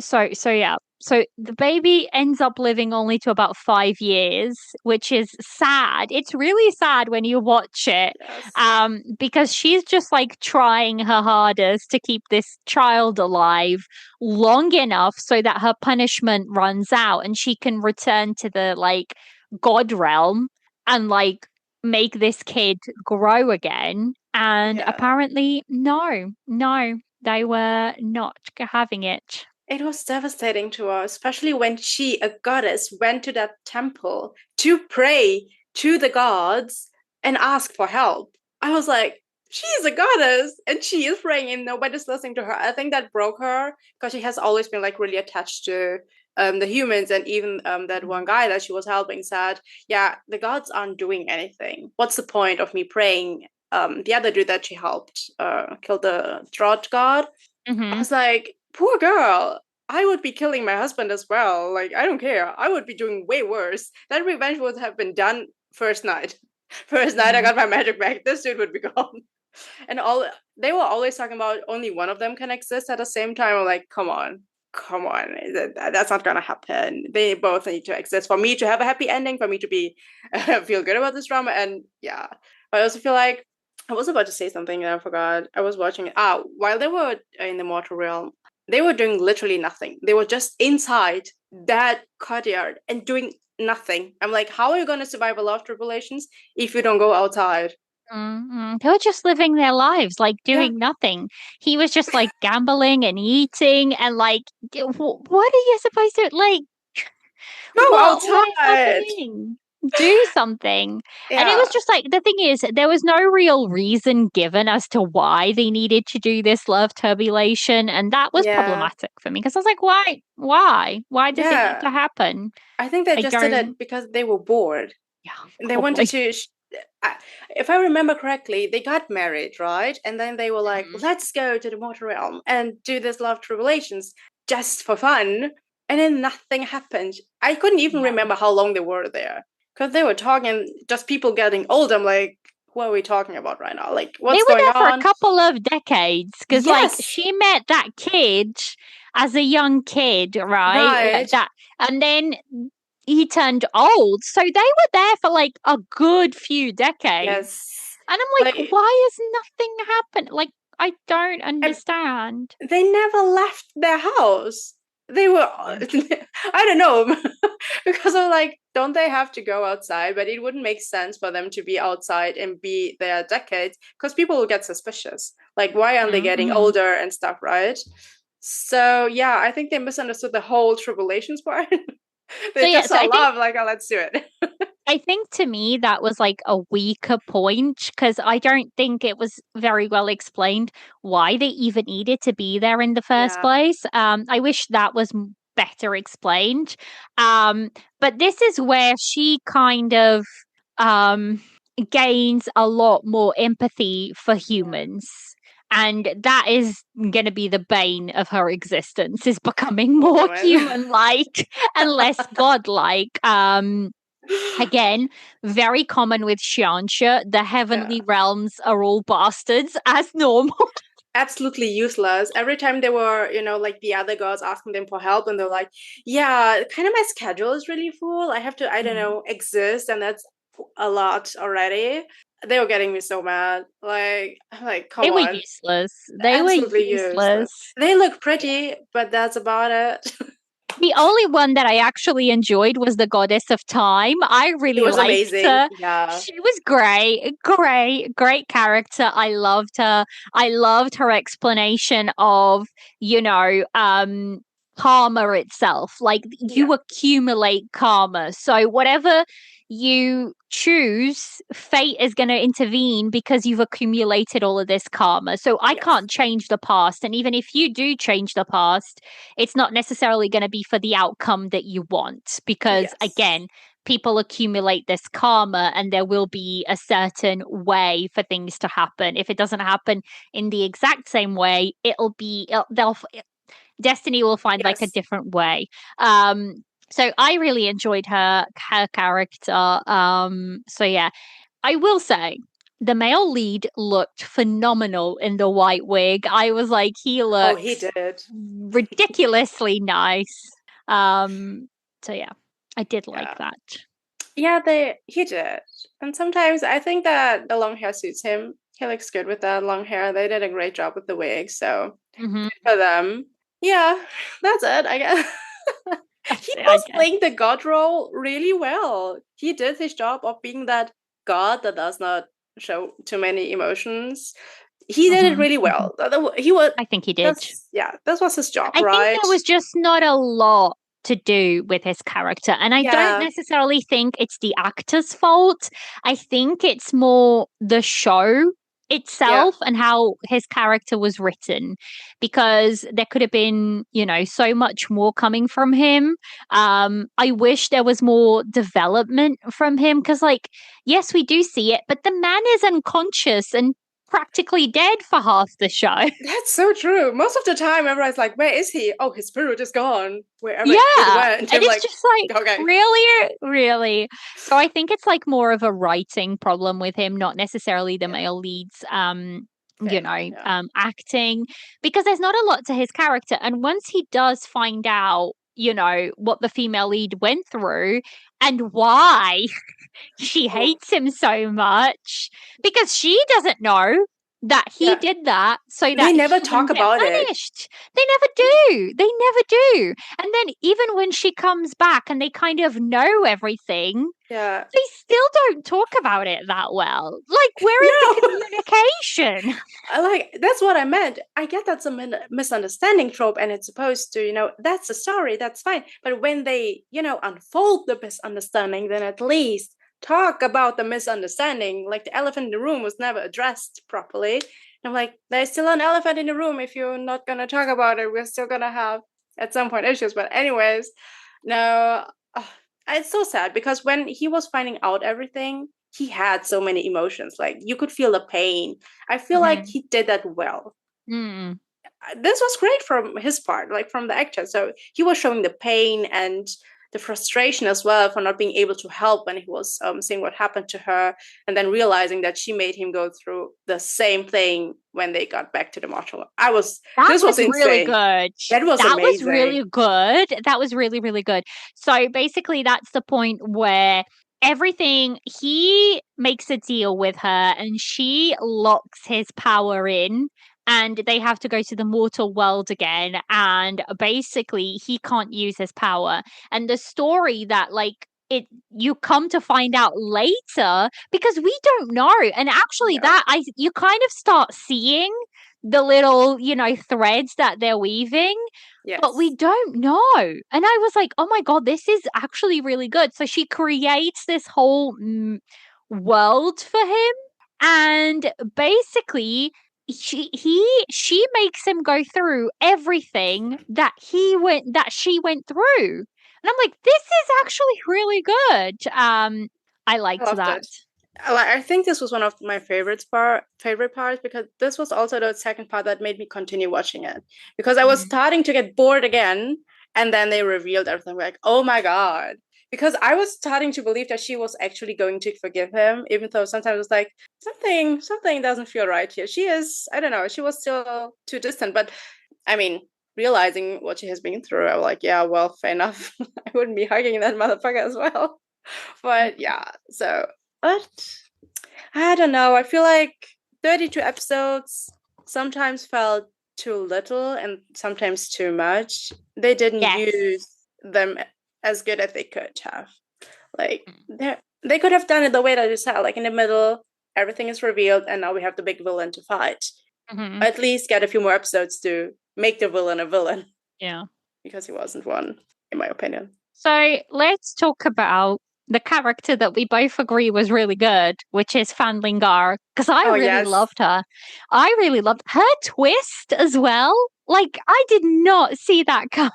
So yeah. So the baby ends up living only to about 5 years, which is sad. It's really sad when you watch it. Yes. Because she's just trying her hardest to keep this child alive long enough so that her punishment runs out and she can return to the god realm and make this kid grow again. And apparently, no, they were not having it. It was devastating to her, especially when she, a goddess, went to that temple to pray to the gods and ask for help. I was like, she's a goddess and she is praying and nobody's listening to her. I think that broke her, because she has always been really attached to the humans. And even that one guy that she was helping said, yeah, the gods aren't doing anything. What's the point of me praying? The other dude that she helped kill the drought god. I was like, poor girl. I would be killing my husband as well. I don't care. I would be doing way worse. That revenge would have been done first night. First night I got my magic back. This dude would be gone. And they were always talking about only one of them can exist at the same time. I'm like, come on. That's not gonna happen. They both need to exist for me to have a happy ending, for me to be feel good about this drama. And yeah, but I also feel like I was about to say something and I forgot. I was watching it. While they were in the mortal realm, they were doing literally nothing. They were just inside that courtyard and doing nothing. I'm like, how are you going to survive a lot of tribulations if you don't go outside? Mm-hmm. They were just living their lives, doing nothing. He was just gambling and eating, and what are you supposed to Go What is outside. happening? Do something. Yeah. And it was just the thing is, there was no real reason given as to why they needed to do this love turbulation. And that was problematic for me, because I was like, why? Why does it need to happen? I think they just did it because they were bored. Yeah. They wanted to. If I remember correctly, they got married, right? And then they were like, let's go to the mortal realm and do this love tribulations just for fun. And then nothing happened. I couldn't even remember how long they were there, because they were talking just people getting old. I'm like, what are we talking about right now? What's going on? They were there for a couple of decades, because she met that kid as a young kid, right? And then he turned old, so they were there for a good few decades. Yes. And I'm like, why is nothing happening? I don't understand. They never left their house. They were, I don't know, because I'm like, don't they have to go outside? But it wouldn't make sense for them to be outside and be there decades, because people will get suspicious. Why aren't they getting older and stuff, right? So yeah, I think they misunderstood the whole tribulations part. They yeah, just so saw love, like, oh, let's do it. I think to me that was like a weaker point because I don't think it was very well explained why they even needed to be there in the first Yeah. place. I wish that was better explained. But this is where she kind of um, gains a lot more empathy for Yeah. humans. And that is going to be the bane of her existence, is becoming Poor more woman. human-like and less godlike. Again, very common with Xianxia. The Yeah. heavenly realms are all bastards, as normal. Absolutely useless. Every time they were, like the other girls asking them for help, and they're like, yeah, kind of my schedule is really full. I have to, I don't know, exist, and that's a lot already. They were getting me so mad. Like, I'm like, come They were on. useless. They were Absolutely useless. useless. They look pretty, but that's about it. The only one that I actually enjoyed was the Goddess of Time. I It really was liked amazing. her. Yeah. She was great, great character. I loved her. I loved her explanation of, karma itself. Like Yeah. you accumulate karma. So whatever you choose, fate is going to intervene because you've accumulated all of this karma. So I Yes. can't change the past. And even if you do change the past, it's not necessarily going to be for the outcome that you want because Yes. again, people accumulate this karma and there will be a certain way for things to happen. If it doesn't happen in the exact same way, destiny will find like a Yes. different way. So I really enjoyed her character. So yeah, I will say the male lead looked phenomenal in the white wig. I was like, he Oh, he looks did. ridiculously nice. Um, so yeah, I did like Yeah. that. Yeah, he did. And sometimes I think that the long hair suits him. He looks good with that long hair. They did a great job with the wig, so Mm-hmm. good for them. Yeah, that's it, I guess. That's He it, I was guess. playing the god role really well. He did his job of being that god that does not show too many emotions. He did it Mm-hmm. really Mm-hmm. well. He was I think he did. that's yeah, that was his job, I think right? there was just not a lot to do with his character. And I don't Yeah, necessarily think it's the actor's fault. I think it's more the show yeah, itself and how his character was written because there could have been, so much more coming from him. I wish there was more development from him because, like, yes, we do see it, but the man is unconscious and practically dead for half the show. that's so true. Most of the time, everyone's like, "Where is he? Oh, his spirit is gone. Wherever it Yeah. went." And I'm it's like, just like, "Okay, really? Really? So I think it's like more of a writing problem with him, not necessarily the yeah, male leads fair, yeah, acting. Because there's not a lot to his character. And once he does find out, what the female lead went through and why she oh, hates him so much, because she doesn't know that he yeah." did that so They that never he talk wouldn't get about it. punished. They never do. They never do. And then even when she comes back and they kind of know everything, Yeah, they still don't talk about it that well. Like, where is the no. communication? I like that's what I meant. I get that's a misunderstanding trope, and it's supposed to, that's a story, that's fine. But when they, unfold the misunderstanding, then at least talk about the misunderstanding. Like the elephant in the room was never addressed properly. And I'm like, there's still an elephant in the room. If you're not gonna talk about it, we're still gonna have at some point issues. But anyways, no, it's so sad because when he was finding out everything, he had so many emotions. Like you could feel the pain. I feel like Mm-hmm. he did that well. Mm. This was great from his part, like from the actor. So he was showing the pain and the frustration as well for not being able to help when he was seeing what happened to her, and then realizing that she made him go through the same thing when they got back to the mortal. That This was was really insane. good. That was That was amazing. really good. That was really, really good. So basically, that's the point where everything he makes a deal with her and she locks his power in, and they have to go to the mortal world again. And basically, he can't use his power. And the story that, like, you come to find out later because we don't know. And actually, Yeah. you kind of start seeing the little, threads that they're weaving, but we Yes. don't know. And I was like, oh my God, this is actually really good. So she creates this whole world for him. And basically, she makes him go through everything that she went through. And I'm like, this is actually really good. I I liked loved that. it. I think this was one of my favorite parts because this was also the second part that made me continue watching it because I was starting to get bored again, and then they revealed everything. Like, oh my god! Because I was starting to believe that she was actually going to forgive him, even though sometimes it was like something doesn't feel right here. She is, I don't know, she was still too distant. But I mean, realizing what she has been through, I was like, yeah, well, fair enough. I wouldn't be hugging that motherfucker as well. But yeah, so but I don't know. I feel like 32 episodes sometimes felt too little and sometimes too much. They didn't Yes. use them as good as they could have. Like they could have done it the way that you said, like in the middle, everything is revealed, and now we have the big villain to fight. At least get a few more episodes to make the villain a villain. Yeah. Because he wasn't one, in my opinion. So let's talk about the character that we both agree was really good, which is Fan Lingar, because I Oh really yes. loved her. I really loved her twist as well. Like, I did not see that coming.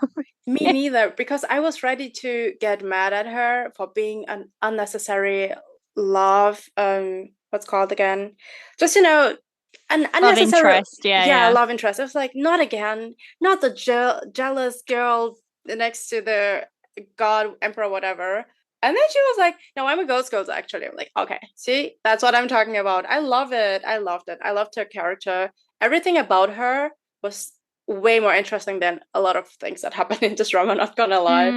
Me neither, because I was ready to get mad at her for being an unnecessary love. What's called again? Just an Love unnecessary, interest. Yeah, yeah, yeah. love interest. I was like, not again, not the jealous girl next to the god emperor, whatever. And then she was like, "No, I'm a ghost girl." Actually, I'm like, "Okay, see, that's what I'm talking about." I love it. I loved it. I loved her character. Everything about her was way more interesting than a lot of things that happen in this drama, not gonna lie.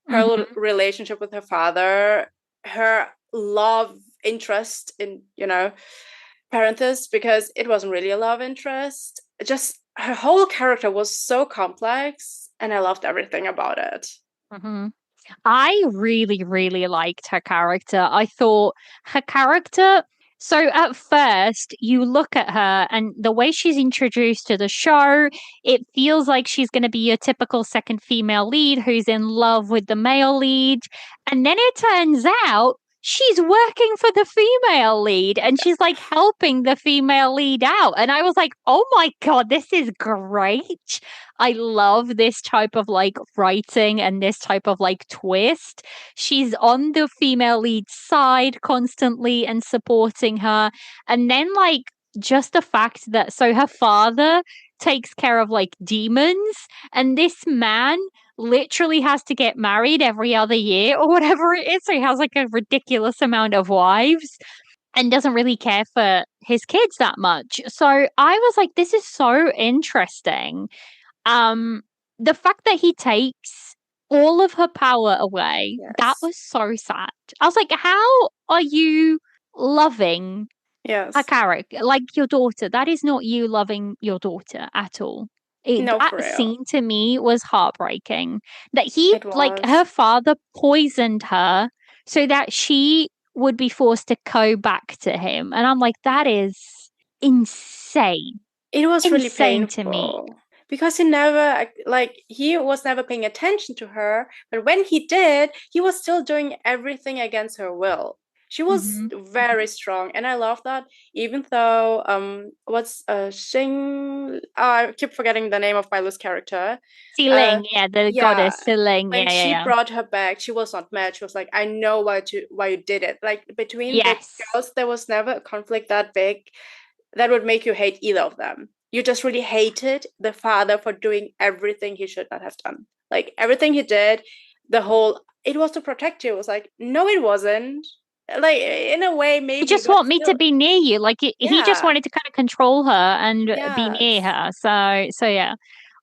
Her relationship with her father, her love interest in, parenthesis, because it wasn't really a love interest. Just her whole character was so complex, and I loved everything about it. I really, really liked her character. I thought her character. So at first, you look at her and the way she's introduced to the show, it feels like she's going to be your typical second female lead who's in love with the male lead. And then it turns out she's working for the female lead and she's like helping the female lead out. And I was like, oh my God, this is great. I love this type of like writing and this type of like twist. She's on the female lead side constantly and supporting her. And then, like, just the fact that so her father takes care of like demons, and this man literally has to get married every other year or whatever it is. So he has like a ridiculous amount of wives and doesn't really care for his kids that much. So I was like, this is so interesting. Um, the fact that he takes all of her power away, that Yes. was so sad. I was like, how are you loving a Yes. character like your daughter? That is not you loving your daughter at all. No, That for real. scene to me was heartbreaking. That he, It like, her was. father poisoned her so that she would be forced to go back to him. And I'm like, that is insane. It was really Insane to me. painful because he was never paying attention to her, but when he did, he was still doing everything against her will. She was very strong, and I love that. Even though what's Xing? Oh, I keep forgetting the name of Milo's character. Ling, yeah, the Yeah, goddess Ling, when yeah, yeah, she yeah. brought her back, she was not mad. She was like, "I know why you did it." Like between the Yes. girls, there was never a conflict that big that would make you hate either of them. You just really hated the father for doing everything he should not have done. Like everything he did, it was to protect you. It was like, no, it wasn't. Like in a way, You maybe, just but want me to still, be near you. Like he just yeah, wanted to kind of control her and be near yes, her. So yeah. yeah,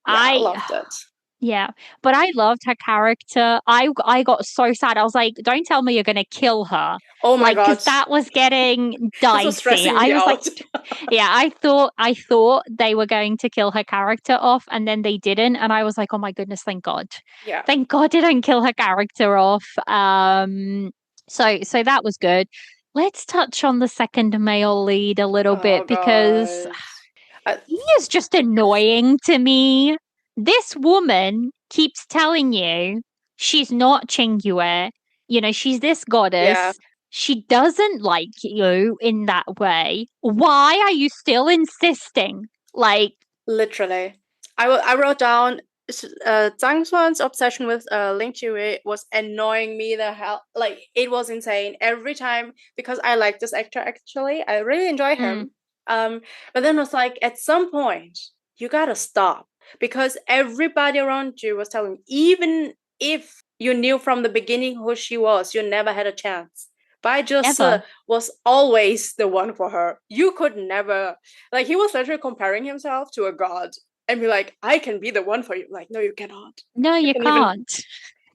I I loved it. Yeah, but I loved her character. I got so sad. I was like, "Don't tell me you're gonna kill her," Oh my like because god, that was getting this was dicey. stressing I me was like, out. "Yeah," I thought they were going to kill her character off, and then they didn't, and I was like, "Oh my goodness, Yeah. thank God they didn't kill her character off." So that was good. Let's touch on the second male lead a little Oh bit because gosh. He is just annoying to me. This woman keeps telling you she's not Chingyue. You know, she's this Yeah, goddess. She doesn't like you in that way. Why are you still insisting? Like, literally. I wrote down Zhang Xuan's obsession with Ling Qiwei was annoying me the hell. Like it was insane every time because I like this actor actually. I really enjoy him. Um, but then it was like at some point you gotta stop because everybody around you was telling, even if you knew from the beginning who she was, you never had a chance. Bai Zhese never. was always the one for her. You could never, like, he was literally comparing himself to a god and be like, I can be the one for you. Like, no, you cannot. No, You you can even, can't.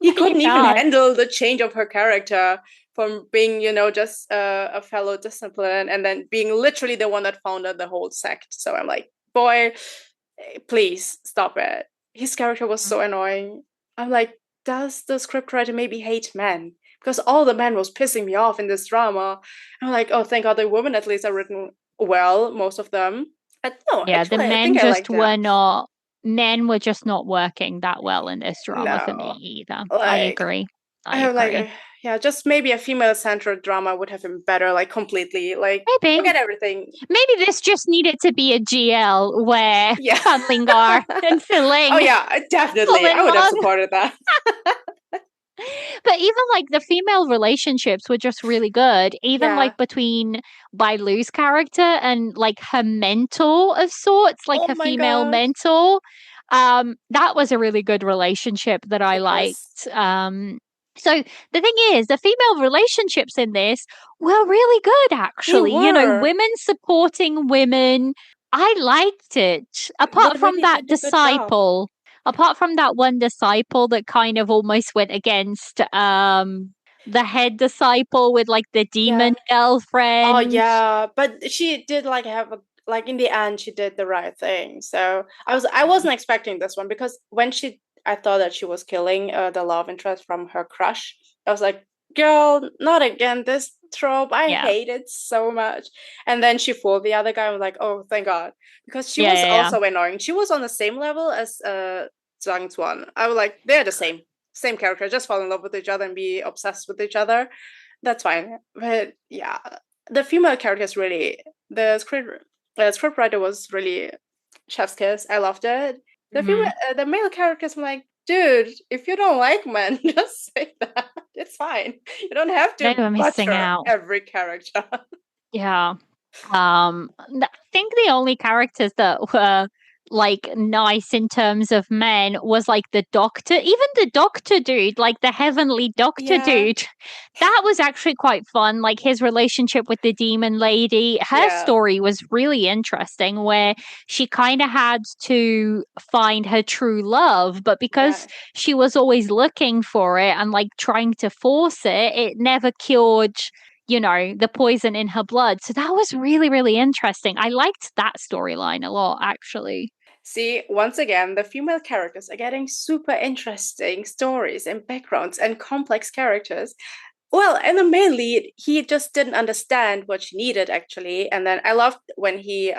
he No, you couldn't even can't. handle the change of her character from being, just a fellow discipline and then being literally the one that founded the whole sect. So I'm like, boy, please stop it. His character was so annoying. I'm like, does the scriptwriter maybe hate men? Because all the men was pissing me off in this drama. I'm like, oh, thank God the women at least are written well, most of them. No, Yeah, the actually, I men think I just like were them. not, men were just not working that well in this drama for me No, either. I like agree. I I'm like, agree. yeah, just maybe a female-centered drama would have been better, like completely. Like, Maybe. forget everything. Maybe this just needed to be a GL where Yeah. Fan Lingar and Oh Siling yeah, fall definitely. in I would have love. supported that. But even like the female relationships were just really good. Even Yeah. like between Bailu's character and like her mentor of sorts, like Oh her my female God. mentor. That was a really good relationship that I Yes. liked. So the thing is, the female relationships in this were really good, They actually. You know, were. women supporting women. I liked it. They Apart from really that did a good job. disciple, apart from that one disciple that kind of almost went against the head disciple with like the demon Yeah. Oh girlfriend. yeah, but she did like have a, like in the end she did the right thing. So I wasn't expecting this one because when I thought that she was killing the love interest from her crush. I was like, girl, not again this trope. I Yeah. hate it so much. And then she fooled the other guy. I was like, oh, thank God, because she Yeah, was yeah, yeah. also annoying. She was on the same level as Zhang Zuan. I was like, they're the same character. Just fall in love with each other and be obsessed with each other. That's fine. But yeah, the female characters really, the script writer was really chef's kiss. I loved it. Mhm. The male characters, I'm like, dude, if you don't like men, just say that. It's fine. You don't have They to were missing butcher out. every character. Yeah. I think the only characters that were like nice in terms of men was like the doctor, even the doctor dude, like the heavenly doctor Yeah, dude. That was actually quite fun. Like his relationship with the demon lady, her yeah, story was really interesting, where she kind of had to find her true love, but because yeah. she was always looking for it and like trying to force it, it never cured, you know, the poison in her blood. So that was really, really interesting. I liked that storyline a lot, actually. See, once again, the female characters are getting super interesting stories and backgrounds and complex characters. Well, and the main lead, he just didn't understand what she needed actually. And then I loved when he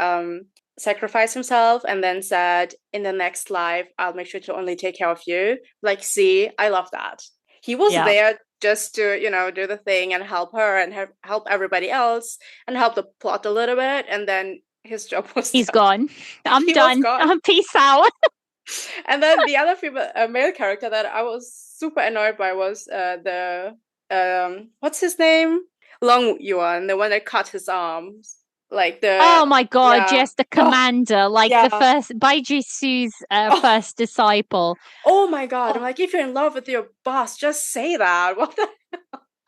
sacrificed himself and then said, in the next life, I'll make sure to only take care of you. Like, see, I love that. He was Yeah. there just to, do the thing and help her and help everybody else and help the plot a little bit. And then his job was He's done. gone. I'm He was done. gone. Peace out. And then the other male character that I was super annoyed by was the what's his name? Long Yuan, the one that cut his arms. Like Oh the my god, yeah. yes, the Oh commander, like the yeah. first Baiji Su's Oh, first disciple. oh my God. I'm Oh, like, if you're in love with your boss, just say that. What the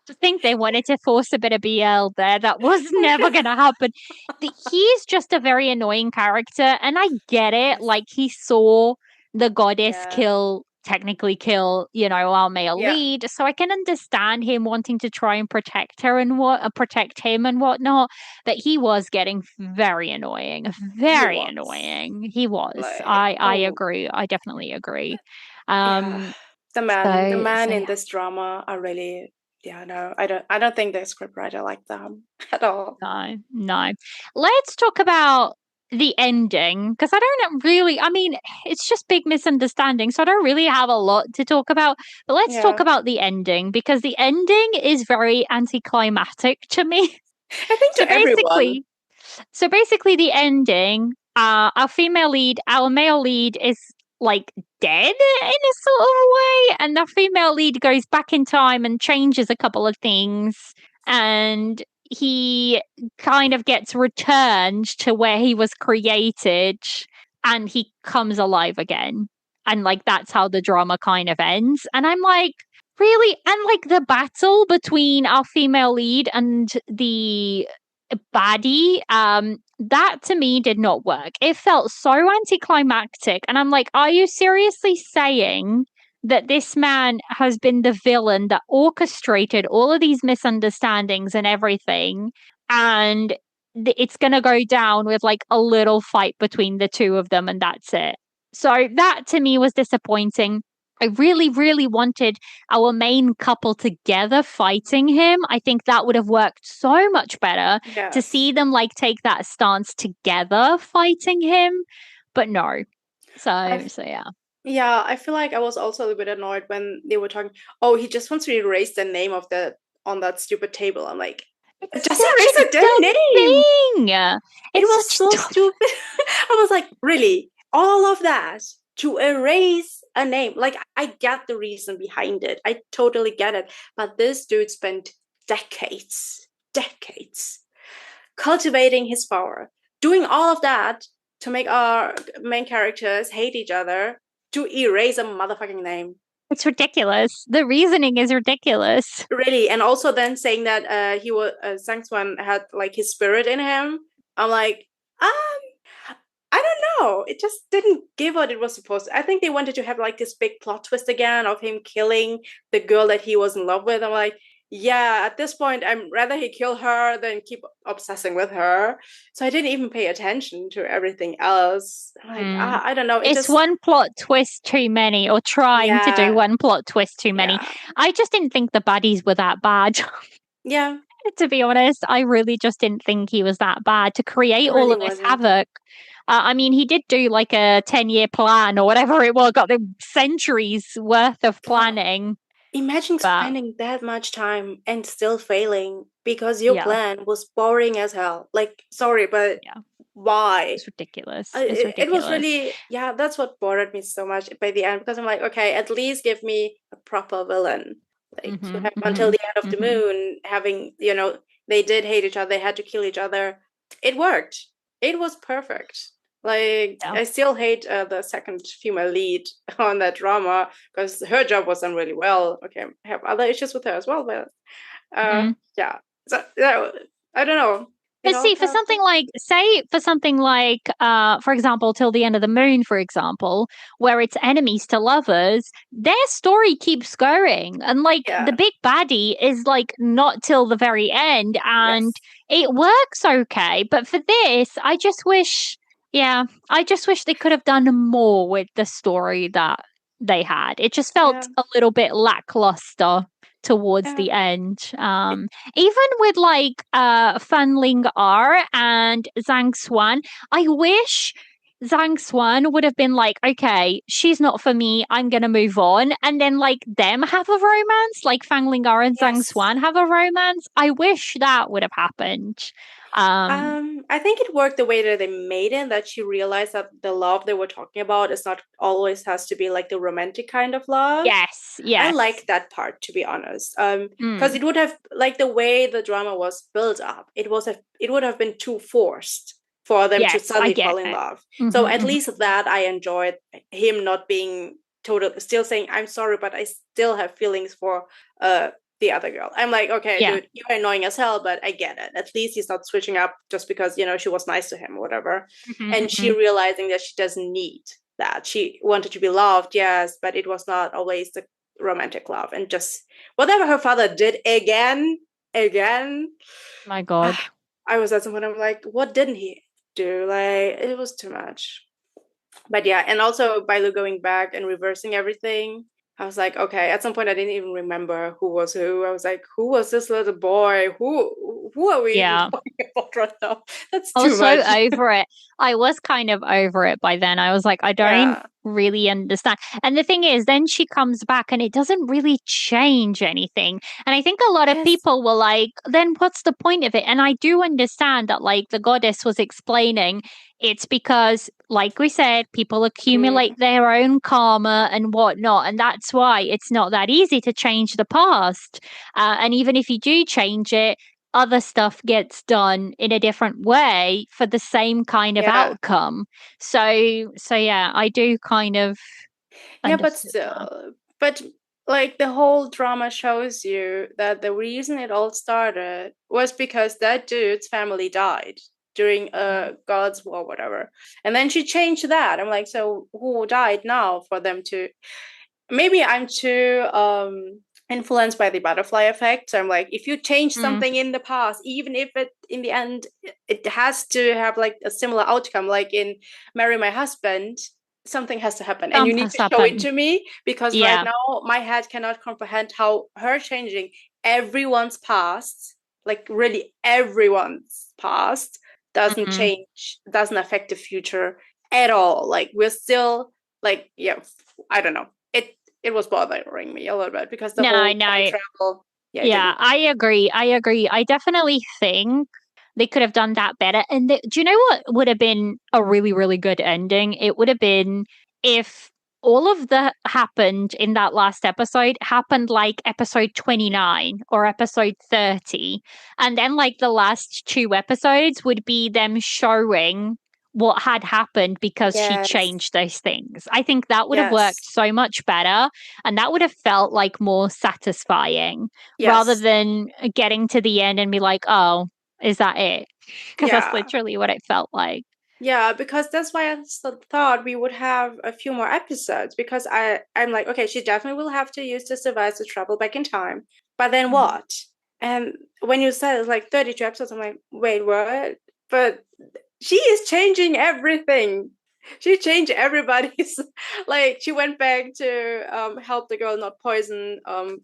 I think they wanted to force a bit of BL there. That was never going to happen. He's just a very annoying character, and I get it. Yes. Like, he saw the goddess Yeah. technically kill, you know, our male Yeah. lead. So I can understand him wanting to try and protect her and protect him and whatnot. But he was getting very annoying. He Very was. annoying. He was. Like, I oh agree. I definitely agree. yeah. Um, The man so in yeah. this drama are really, yeah, no, I don't think the scriptwriter like them at all. No, no. Let's talk about the ending, because I don't really, I mean, it's just big misunderstanding, so I don't really have a lot to talk about. But let's talk Yeah. about the ending, because the ending is very anticlimactic to me. I think So to everyone. basically, so basically, the ending, our female lead, our male lead is like dead in a sort of way, and the female lead goes back in time and changes a couple of things, and he kind of gets returned to where he was created, and he comes alive again. And like that's how the drama kind of ends. And I'm like, really? And like the battle between our female lead and the baddie, that to me did not work. It felt so anticlimactic, and I'm like, are you seriously saying that this man has been the villain that orchestrated all of these misunderstandings and everything, and it's going to go down with like a little fight between the two of them, and that's it? So that to me was disappointing. I really, really wanted our main couple together fighting him. I think that would have worked so much better to see Yes. them like take that stance together fighting him. But no. I So yeah. Yeah, I feel like I was also a little bit annoyed when they were talking. Oh, he just wants to erase the name of the on that stupid table. I'm like, It's just such erase a a damn dumb name. thing. It It's was such a so dumb. stupid. I was like, really, all of that to erase a name? Like, I get the reason behind it. I totally get it. But this dude spent decades cultivating his power, doing all of that to make our main characters hate each other, to erase a motherfucking name. It's ridiculous. The reasoning is ridiculous. Really. And also then saying that he was Zeng had like his spirit in him. I'm like, I don't know. It just didn't give what it was supposed to. I think they wanted to have like this big plot twist again of him killing the girl that he was in love with. I'm like, yeah, at this point, I'm rather he kill her than keep obsessing with her. So I didn't even pay attention to everything else. I'm like, I don't know. It It's just, one plot twist too many, or trying to do yeah, one plot twist too many. yeah, I just didn't think the baddies were that bad. yeah. To be honest, I really just didn't think he was that bad to create It all really of this wasn't. havoc. I mean, he did do like a 10-year plan or whatever it was, got the centuries worth of Well, planning. imagine But spending that much time and still failing because your yeah, plan was boring as hell. Like, sorry, but yeah, why? it's ridiculous. It's It was ridiculous. really, yeah, that's what bothered me so much by the end because I'm like, okay, at least give me a proper villain. Like, to Mm-hmm, have until mm-hmm, the end of the mm-hmm. moon, having, they did hate each other, they had to kill each other. It worked. It was perfect. Like, Yeah. I still hate the second female lead on that drama because her job was done really well. Okay, I have other issues with her as well, but Mm-hmm. yeah. So, yeah, I don't know. It But all see, for felt something like, say, for something like, for example, Till the End of the Moon, for example, where it's enemies to lovers, their story keeps going. And like the yeah. big baddie is like not till the very end, and Yes. it works okay. But for this, I just wish, yeah, I just wish they could have done more with the story that they had. It just felt Yeah. a little bit lackluster towards Yeah. the end. It, Even with like Fan Ling R and Zhang Xuan, I wish Zhang Xuan would have been like, okay, she's not for me, I'm gonna move on, and then like them have a romance, like Fang Ling R and Zhang yes. Xuan have a romance. I wish that would have happened. Um I think it worked the way that they made it, that she realized that the love they were talking about is not always has to be like the romantic kind of love. yes, I yes. like that part, to be honest. Because Mm, it would have like the way the drama was built up, it would have been too forced for them to yes, I suddenly get fall in it. love. So Hmm, at hmm. least that I enjoyed, him not being total, still saying I'm sorry, but I still have feelings for uh the other girl. I'm like, okay, Yeah. dude, you're annoying as hell, but I get it. At least he's not switching up just because, she was nice to him or whatever. Hmm, And she hmm. realizing that she doesn't need that. She wanted to be loved, yes, but it was not always the romantic love. And just whatever her father did again, My God. I was at some point, I'm like, what didn't he do? Like, it was too much. But yeah, and also by going back and reversing everything, I was like, okay, at some point I didn't even remember who was who. I was like, who was this little boy? Who are we even Yeah. talking about right now? That's I too was so much. over it. I was kind of over it by then. I was like, I don't Yeah. really understand. And the thing is, then she comes back and it doesn't really change anything. And I think a lot of Yes. people were like, then what's the point of it? And I do understand that, like, the goddess was explaining it's because, like we said, people accumulate Mm, their own karma and whatnot. And that's why it's not that easy to change the past. And even if you do change it, other stuff gets done in a different way for the same kind of yeah. outcome. So yeah, I do kind of Yeah, but understood that. still, but like the whole drama shows you that the reason it all started was because that dude's family died during Mm. God's war, whatever. And then she changed that. I'm like, so who died now for them to maybe I'm too influenced by the butterfly effect. So I'm like, if you change Mm. something in the past, even if it in the end it has to have like a similar outcome, like in Marry My Husband, something has to happen. And you Some need has to show it happened. to me because right Yeah. now my head cannot comprehend how her changing everyone's past, like really everyone's past, doesn't Mm. change, doesn't affect the future at all. Like we're still like, yeah, I don't know. It was bothering me a little bit because the No, whole time no. travel, yeah, it Yeah, didn't. I agree. I agree. I definitely think they could have done that better. And do you know what would have been a really, really good ending? It would have been if all of that happened in that last episode happened like episode 29 or episode 30. And then, like, the last two episodes would be them showing what had happened because she Yes, changed those things. I think that would have worked yes, so much better and that would have felt like more satisfying rather yes, than getting to the end and be like, oh, is that it? Because that's yeah, literally what it felt like. yeah. Because that's why I thought we would have a few more episodes. Because I'm like, okay, she definitely will have to use this device to travel back in time. But then Mhm. what? And when you said it's like 32 episodes, I'm like, wait, what? But she is changing everything. She changed everybody's like she went back to help the girl not poison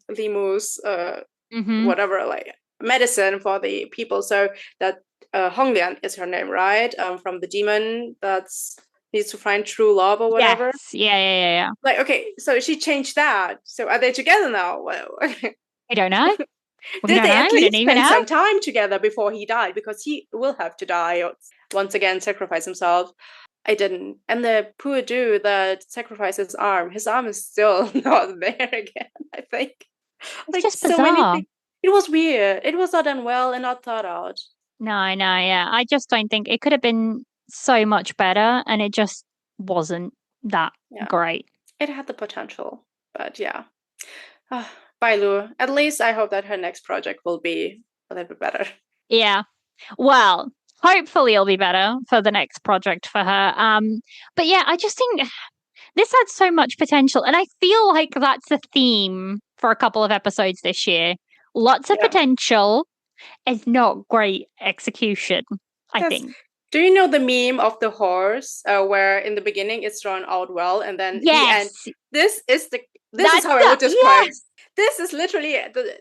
Limu's Mhm. whatever like medicine for the people. So that Honglian is her name, right? From the demon that's needs to find true love or whatever. Yes. Yeah. Like okay, so she changed that. So are they together now? Well, We don't know. We did don't they know. at We don't least even spend know. some time together before he died? Because he will have to die or once again sacrifice himself. I didn't. And the poor dude that sacrificed his arm is still not there again, I think. It's Like just so many bizarre. things. It was weird. It was not done well and not thought out. No, no, yeah. I just don't think it could have been so much better and it just wasn't that Yeah. great. It had the potential. But yeah. Ah, bye, Lou. At least I hope that her next project will be a little bit better. Yeah. Well, hopefully it'll be better for the next project for her. But yeah, I just think this had so much potential, and I feel like that's a theme for a couple of episodes this year. Lots of Yeah. potential and not great execution, I Yes. think. Do you know the meme of the horse where in the beginning it's drawn out well and then the end? Yes, This is the this is that's how I the would describe. yes. This is literally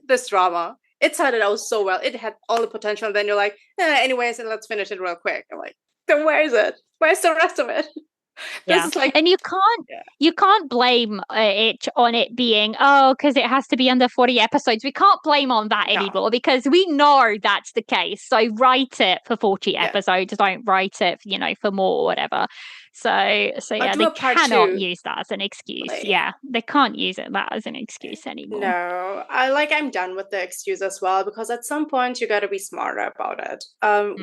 this drama. It started out so well. It had all the potential, and then you're like, anyways, let's finish it real quick. I'm like, then where is it? Where's the rest of it? This Yeah, is like, and yeah, you can't blame it on it being because it has to be under 40 episodes. We can't blame on that no, anymore because we know that's the case. So write it for 40 yeah. episodes. Don't write it, for more or whatever. So Or yeah, do they a part cannot two. use that as an excuse. Like, Yeah, they can't use that as an excuse anymore. no, I'm done with the excuse as well because at some point you got to be smarter about it.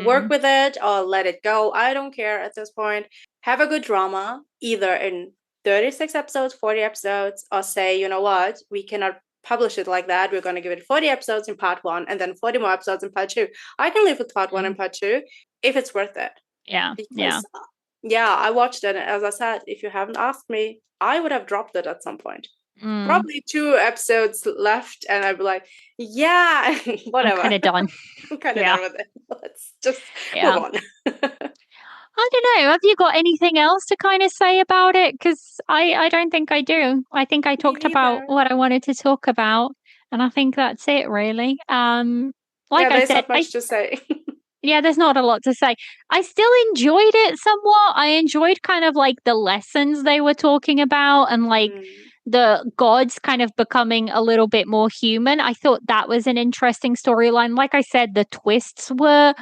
Work Mm. with it or let it go. I don't care at this point. Have a good drama, either in 36 episodes, 40 episodes, or say, you know what, we cannot publish it like that. We're going to give it 40 episodes in part one and then 40 more episodes in part two. I can live with part one Mm. and part two if it's worth it. Yeah. Because, yeah, I watched it. And as I said, if you haven't asked me, I would have dropped it at some point Mm. probably two episodes left, and I'd be like, yeah, I'm kind whatever. of done. I'm kind of Yeah. done with it. Let's just move Yeah. on. I don't know. Have you got anything else to kind of say about it? Because I don't think I do. I think I Me talked about neither. what I wanted to talk about, and I think that's it, really. Like Yeah, I there's said, not much to say. yeah, there's not a lot to say. I still enjoyed it somewhat. I enjoyed kind of like the lessons they were talking about and like Mm, the gods kind of becoming a little bit more human. I thought that was an interesting storyline. Like I said, the twists were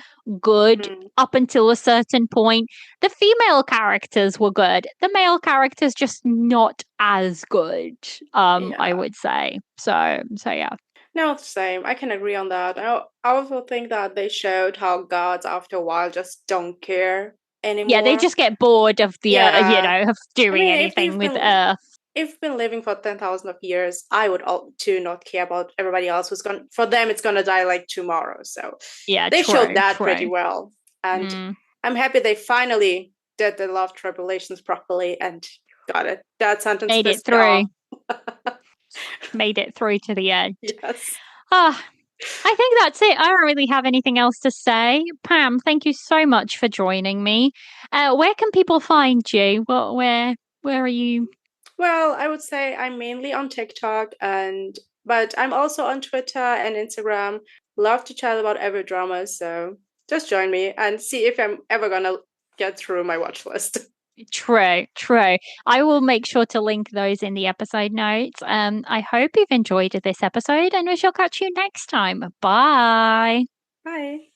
good mm, up until a certain point. The female characters were good. The male characters just not as good, I yeah. would say. So yeah. No, same. I can agree on that. I also think that they showed how gods, after a while, just don't care Yeah, they anymore. just get bored of the Yeah. of I doing mean, anything with Earth. if you've been living for 10,000 of years, I would too not care about everybody else who's gone. For them, it's gonna die like tomorrow. So Yeah, they showed true, that pretty true. well, and Mm, I'm happy they finally did the love tribulations properly and got it. That sentence made it pissed me through. off. Made it through to the end. Yes. Ah, I think that's it. I don't really have anything else to say. Pam, thank you so much for joining me. Where can people find you? Where are you? Well, I would say I'm mainly on TikTok and but I'm also on Twitter and Instagram. Love to chat about every drama, so just join me and see if I'm ever gonna get through my watch list. True, true. I will make sure to link those in the episode notes. I hope you've enjoyed this episode and we shall catch you next time. Bye. Bye.